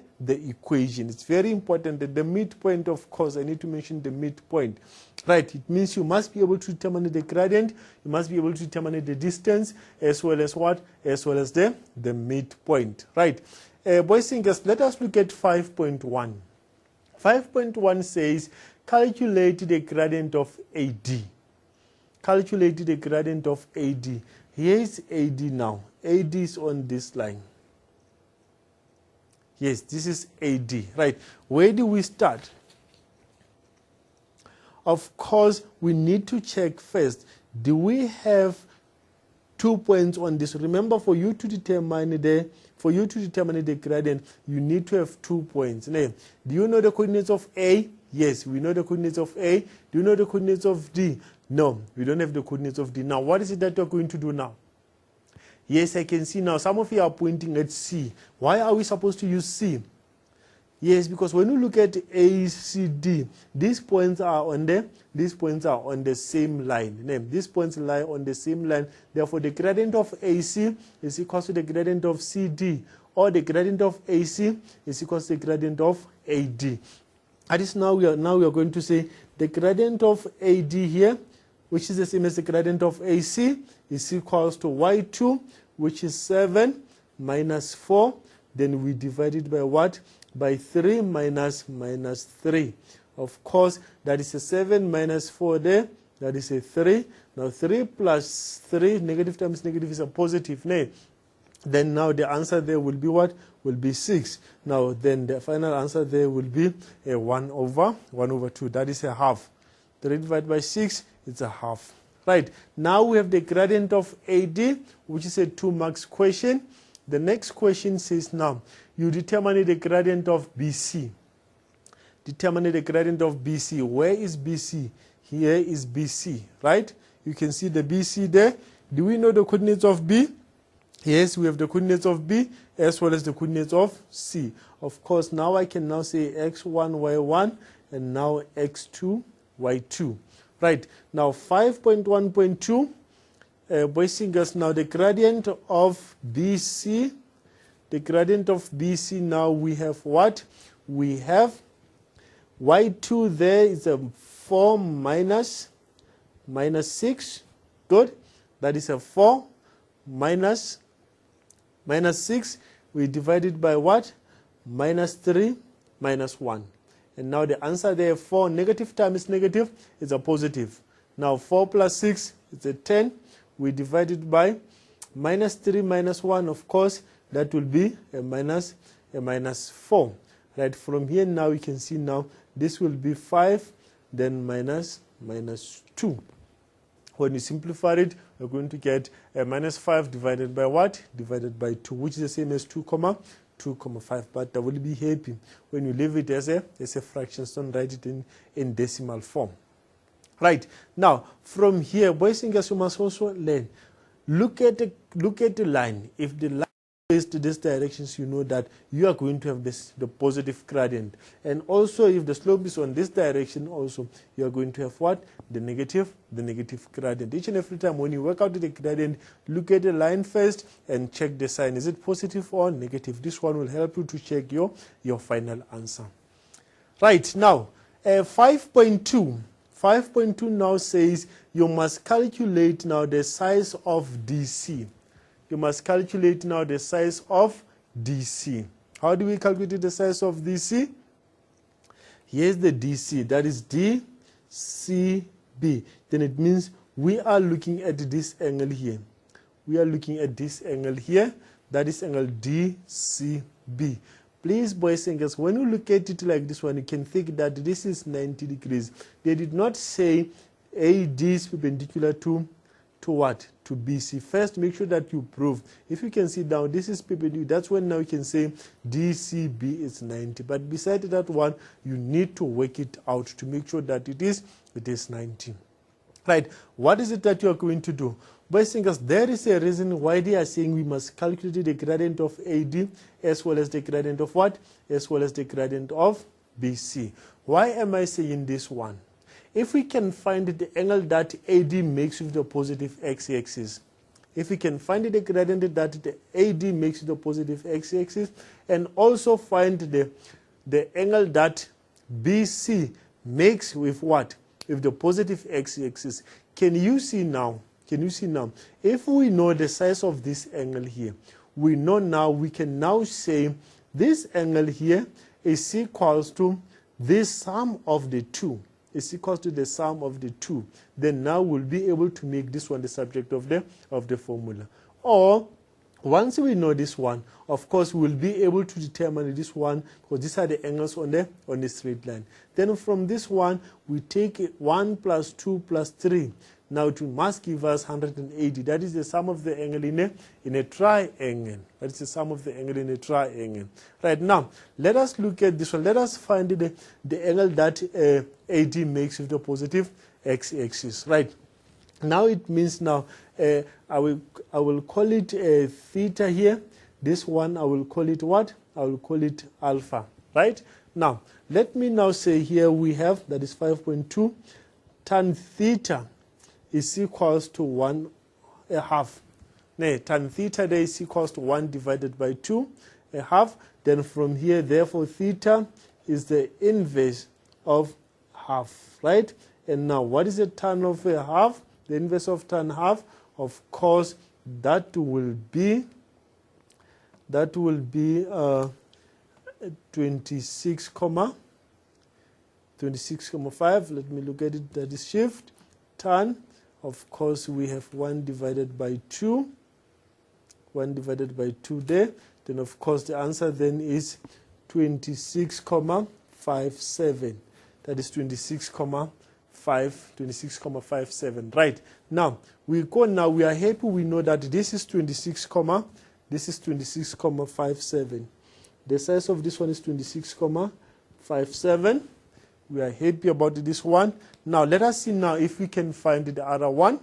equation. It's very important that the midpoint, of course, I need to mention the midpoint. Right, it means you must be able to determine the gradient, you must be able to determine the distance, as well as what? As well as the midpoint. Right, boys and girls, let us look at 5.1. 5.1 says, calculate the gradient of AD. Calculate the gradient of AD. Here is AD now. AD is on this line. Yes, this is AD. Right. Where do we start? Of course, we need to check first. Do we have 2 points on this? Remember, for you to determine the gradient, you need to have 2 points. Now, do you know the coordinates of A? Yes, we know the coordinates of A. Do you know the coordinates of D? No, we don't have the coordinates of D. Now, what is it that we're going to do now? Yes, I can see now some of you are pointing at C. Why are we supposed to use C? Yes, because when you look at A, C, D, these points are on the same line. These points lie on the same line. Therefore, the gradient of AC is equal to the gradient of CD, or the gradient of AC is equal to the gradient of AD. That is now we are going to say the gradient of AD here, which is the same as the gradient of AC, is equals to y2, which is 7 minus 4. Then we divide it by what? By 3 minus 3. Of course, that is a 7 minus 4 there. That is a 3. Now 3 plus 3, negative times negative is a positive. Then now the answer there will be what? Will be 6. Now then the final answer there will be a 1 over 2. That is a half. 3 divided by 6, it's a half. Right, now we have the gradient of AD, which is a 2 marks question. The next question says now, you determine the gradient of BC. Determine the gradient of BC. Where is BC? Here is BC, right? You can see the BC there. Do we know the coordinates of B? Yes, we have the coordinates of B as well as the coordinates of C. Of course, now I can now say x1, y1, and now x2, y2. Right, now 5.1.2, boys and girls, now the gradient of BC. The gradient of BC, now we have what? We have y2 there is a 4 minus 6. Good. That is a 4 minus 6. We divide it by what? Minus 3 minus 1. And now the answer there, 4 negative times negative is a positive. Now 4 plus 6 is a 10. We divide it by minus 3 minus 1. Of course, that will be a minus 4. Right, from here now we can see now this will be 5, then minus 2. When you simplify it, we're going to get a minus 5 divided by what? Divided by 2, which is the same as 2,5. But I will be happy when you leave it as a fraction. Don't write it in decimal form. Right. Now, from here, boys and girls, you must also learn. Look at the line. If the line is to this direction, you know that you are going to have the positive gradient. And also, if the slope is on this direction, also, you are going to have what? The negative gradient. Each and every time when you work out the gradient, look at the line first and check the sign. Is it positive or negative? This one will help you to check your final answer. Right. Now, 5.2. 5.2 now says you must calculate now the size of DC. You must calculate now the size of DC. How do we calculate the size of DC? Here's the DC, that is DCB. Then it means we are looking at this angle here. We are looking at this angle here, that is angle DCB. Please, boys and girls, when you look at it like this one, you can think that this is 90 degrees. They did not say AD is perpendicular to what? To BC. First, make sure that you prove. If you can see down, this is perpendicular. That's when now you can say DCB is 90. But beside that one, you need to work it out to make sure that it is 90. Right. What is it that you are going to do? Boys and girls, there is a reason why they are saying we must calculate the gradient of AD as well as the gradient of what? As well as the gradient of BC. Why am I saying this one? If we can find the angle that AD makes with the positive x-axis, if we can find the gradient that the AD makes with the positive x-axis, and also find the angle that BC makes with what? With the positive x-axis. Can you see now? If we know the size of this angle here, we know now, we can now say this angle here is equals to this sum of the two. Is equals to the sum of the two. Then now we'll be able to make this one the subject of the formula. Or once we know this one, of course, we'll be able to determine this one because these are the angles on the straight line. Then from this one, we take 1 plus 2 plus 3. Now it must give us 180. That is the sum of the angle in a triangle. That is the sum of the angle in a triangle. Right now, let us look at this one. Let us find the angle that AD makes with the positive x-axis. Right. Now it means now I will call it theta here. This one I will call it what? I will call it alpha. Right. Now let me now say here we have, that is 5.2 tan theta is equals to 1/2. Tan theta there is equals to 1 divided by 2/2. Then from here, therefore, theta is the inverse of half, right? And now, what is the tan of a half? The inverse of tan half, of course, that will be 26,5. Let me look at it. That is shift tan. Of course, we have 1 divided by 2. 1 divided by 2 there. Then, of course, the answer then is 26,57. That is 26,57. Right. Now, we go now. We are happy. We know that this is 26,57. The size of this one is 26,57. We are happy about this one. Now, let us see now if we can find the other one.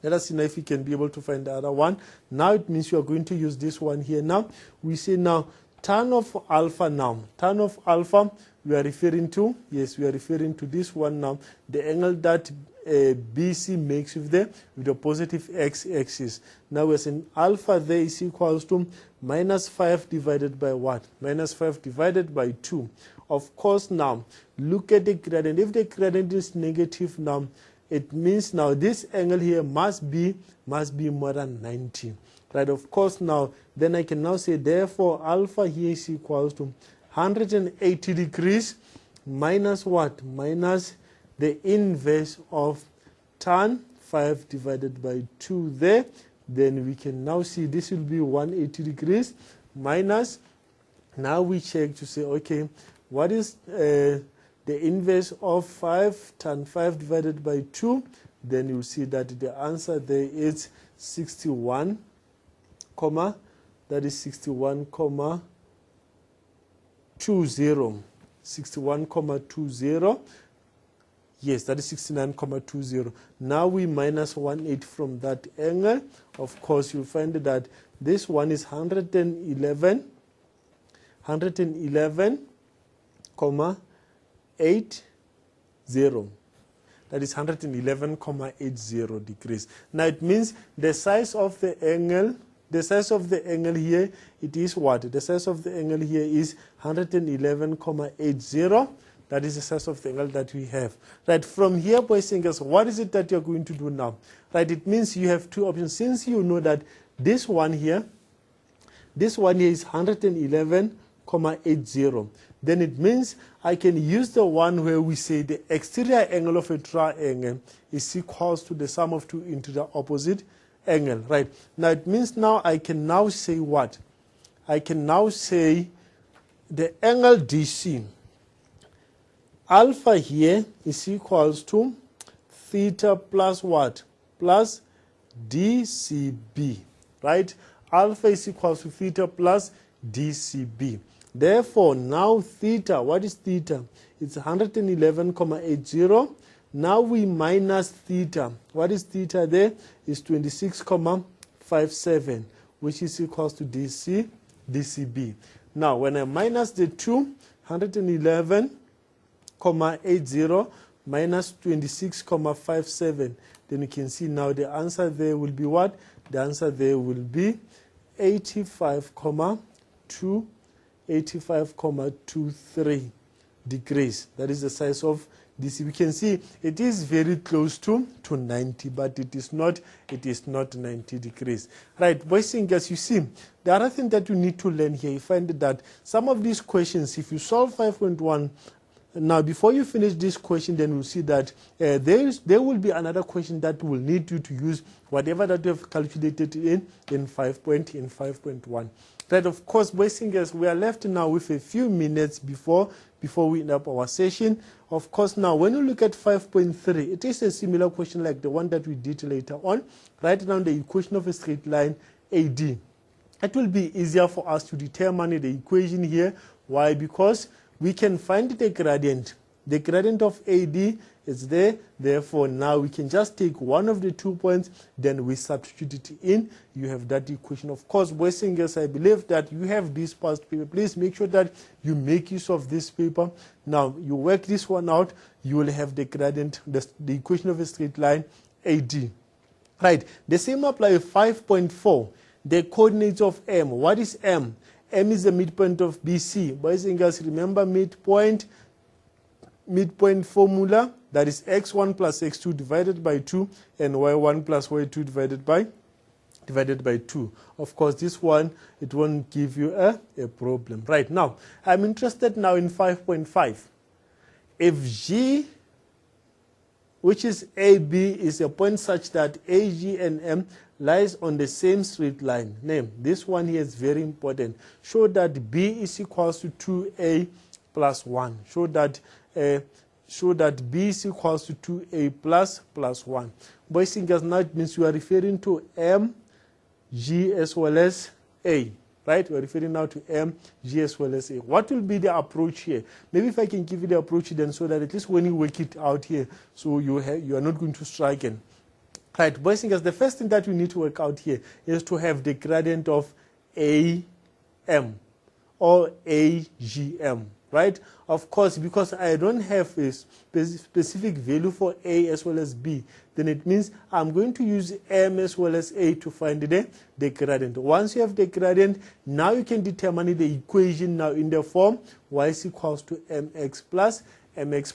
Let us see now if we can be able to find the other one. Now, it means you are going to use this one here. Now, we say now, tan of alpha now. Tan of alpha, we are referring to, yes, we are referring to this one now. The angle that BC makes with the positive x-axis. Now, we're saying alpha there is equals to minus 5 divided by what? Minus 5 divided by 2. Of course, now, look at the gradient. If the gradient is negative now, it means now this angle here must be more than 90. Right, of course, now, then I can now say, therefore, alpha here is equals to 180 degrees minus what? Minus the inverse of tan 5 divided by 2 there. Then we can now see this will be 180 degrees minus. Now we check to say, okay, what is the inverse of 5 tan 5 divided by 2? Then you'll see that the answer there is 61, that is 61,20. 61,20. Yes, that is 69,20. Now we minus 180 from that angle. Of course, you'll find that this one is 111,80. That is 111,80 degrees. Now it means the size of the angle here, it is what? The size of the angle here is 111,80. That is the size of the angle that we have. Right, from here, boys and girls, what is it that you're going to do now? Right, it means you have two options. Since you know that this one here is 111,80, then it means I can use the one where we say the exterior angle of a triangle is equals to the sum of two into the opposite angle. Right, now it means now I can now say what? I can now say the angle DC, alpha here is equals to theta plus what? Plus DCB, right? Alpha is equals to theta plus DCB. Therefore, now theta, what is theta? It's 111,80. Now we minus theta. What is theta there? It's 26,57, which is equals to DCB. Now, when I minus the two, 111,80 minus 26,57, then you can see now the answer there will be what? The answer there will be 85,23 degrees. That is the size of this. We can see it is very close to 90, but it is not 90 degrees. Right, boys and girls, you see, the other thing that you need to learn here, you find that some of these questions, if you solve 5.1, now before you finish this question, then you'll see that there will be another question that will need you to use whatever that you have calculated in 5.1. Right, of course, boys and girls, we are left now with a few minutes before we end up our session. Of course, now when you look at 5.3, it is a similar question like the one that we did later on. Write down the equation of a straight line AD. It will be easier for us to determine the equation here. Why? Because we can find the gradient. The gradient of AD is there. Therefore, now we can just take one of the 2 points, then we substitute it in. You have that equation. Of course, boys and girls, I believe that you have this past paper. Please make sure that you make use of this paper. Now, you work this one out. You will have the gradient, the equation of a straight line AD. Right. The same apply with 5.4. The coordinates of M. What is M? M is the midpoint of BC. Boys and girls, remember midpoint formula, that is x1 plus x2 divided by 2 and y1 plus y2 divided by 2. Of course, this one, it won't give you a problem. Right, now, I'm interested now in 5.5. If G, which is AB, is a point such that AG and M lies on the same straight line. Name, this one here is very important. Show that B is equals to 2A plus 1. Show that B is equals to 2A plus 1. Boys and girls, now it means you are referring to M, G as well as A. Right? We are referring now to M, G as well as A. What will be the approach here? Maybe if I can give you the approach then, so that at least when you work it out here, so you are not going to strike in. Right, boys and girls, the first thing that we need to work out here is to have the gradient of AM or AGM. Right? Of course, because I don't have a specific value for A as well as B, then it means I'm going to use M as well as A to find the gradient. Once you have the gradient, now you can determine the equation now in the form y is equals to mx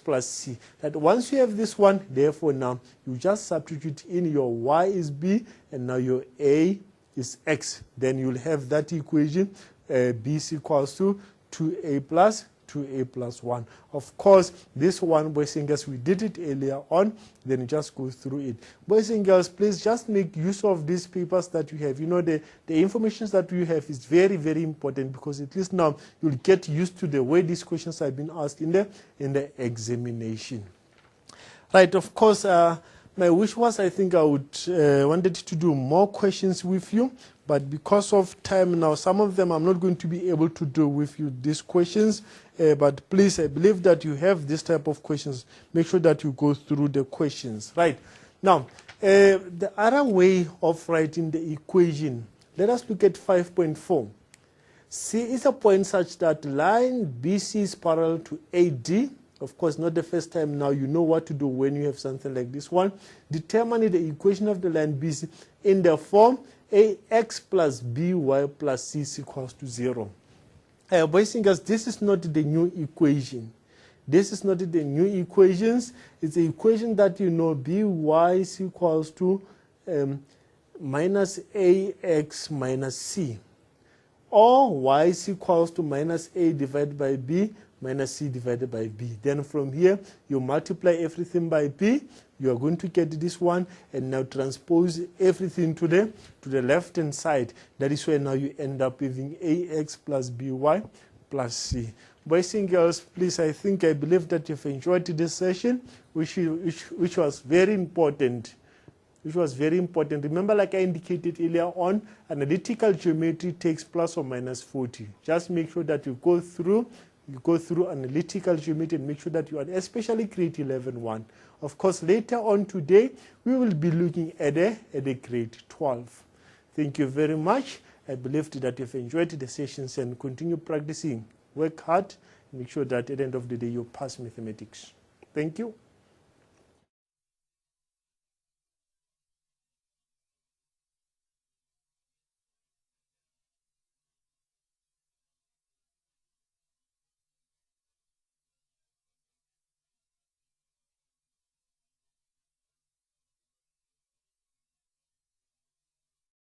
plus C. That once you have this one, therefore now you just substitute in your y is B and now your A is X. Then you'll have that equation B is equals to 2A plus 1. Of course, this one, boys and girls, we did it earlier on, then you just go through it. Boys and girls, please just make use of these papers that you have. You know, the information that you have is very, very important, because at least now you'll get used to the way these questions have been asked in the examination. Right, of course, My wish was, I think I would wanted to do more questions with you, but because of time now, some of them I'm not going to be able to do with you these questions. But please, I believe that you have this type of questions. Make sure that you go through the questions. Right. Now, the other way of writing the equation, let us look at 5.4. C is a point such that line BC is parallel to AD. Of course, not the first time now. You know what to do when you have something like this one. Determine the equation of the line BC in the form AX plus BY plus C is equals to 0. Boys and girls, this is not the new equation. This is not the new equations. It's the equation that you know BY is equals to minus AX minus C. Or y is equals to minus A divided by B minus C divided by B. Then from here, you multiply everything by B. You are going to get this one, and now transpose everything to the left-hand side. That is where now you end up having AX plus BY plus C. Boys and girls, please, I believe that you've enjoyed this session, which was very important. Remember, like I indicated earlier on, analytical geometry takes plus or minus 40. Just make sure that you go through analytical geometry and make sure that you are, especially grade 11-1. Of course, later on today, we will be looking at a grade 12. Thank you very much. I believe that you've enjoyed the sessions and continue practicing. Work hard. Make sure that at the end of the day, you pass mathematics. Thank you.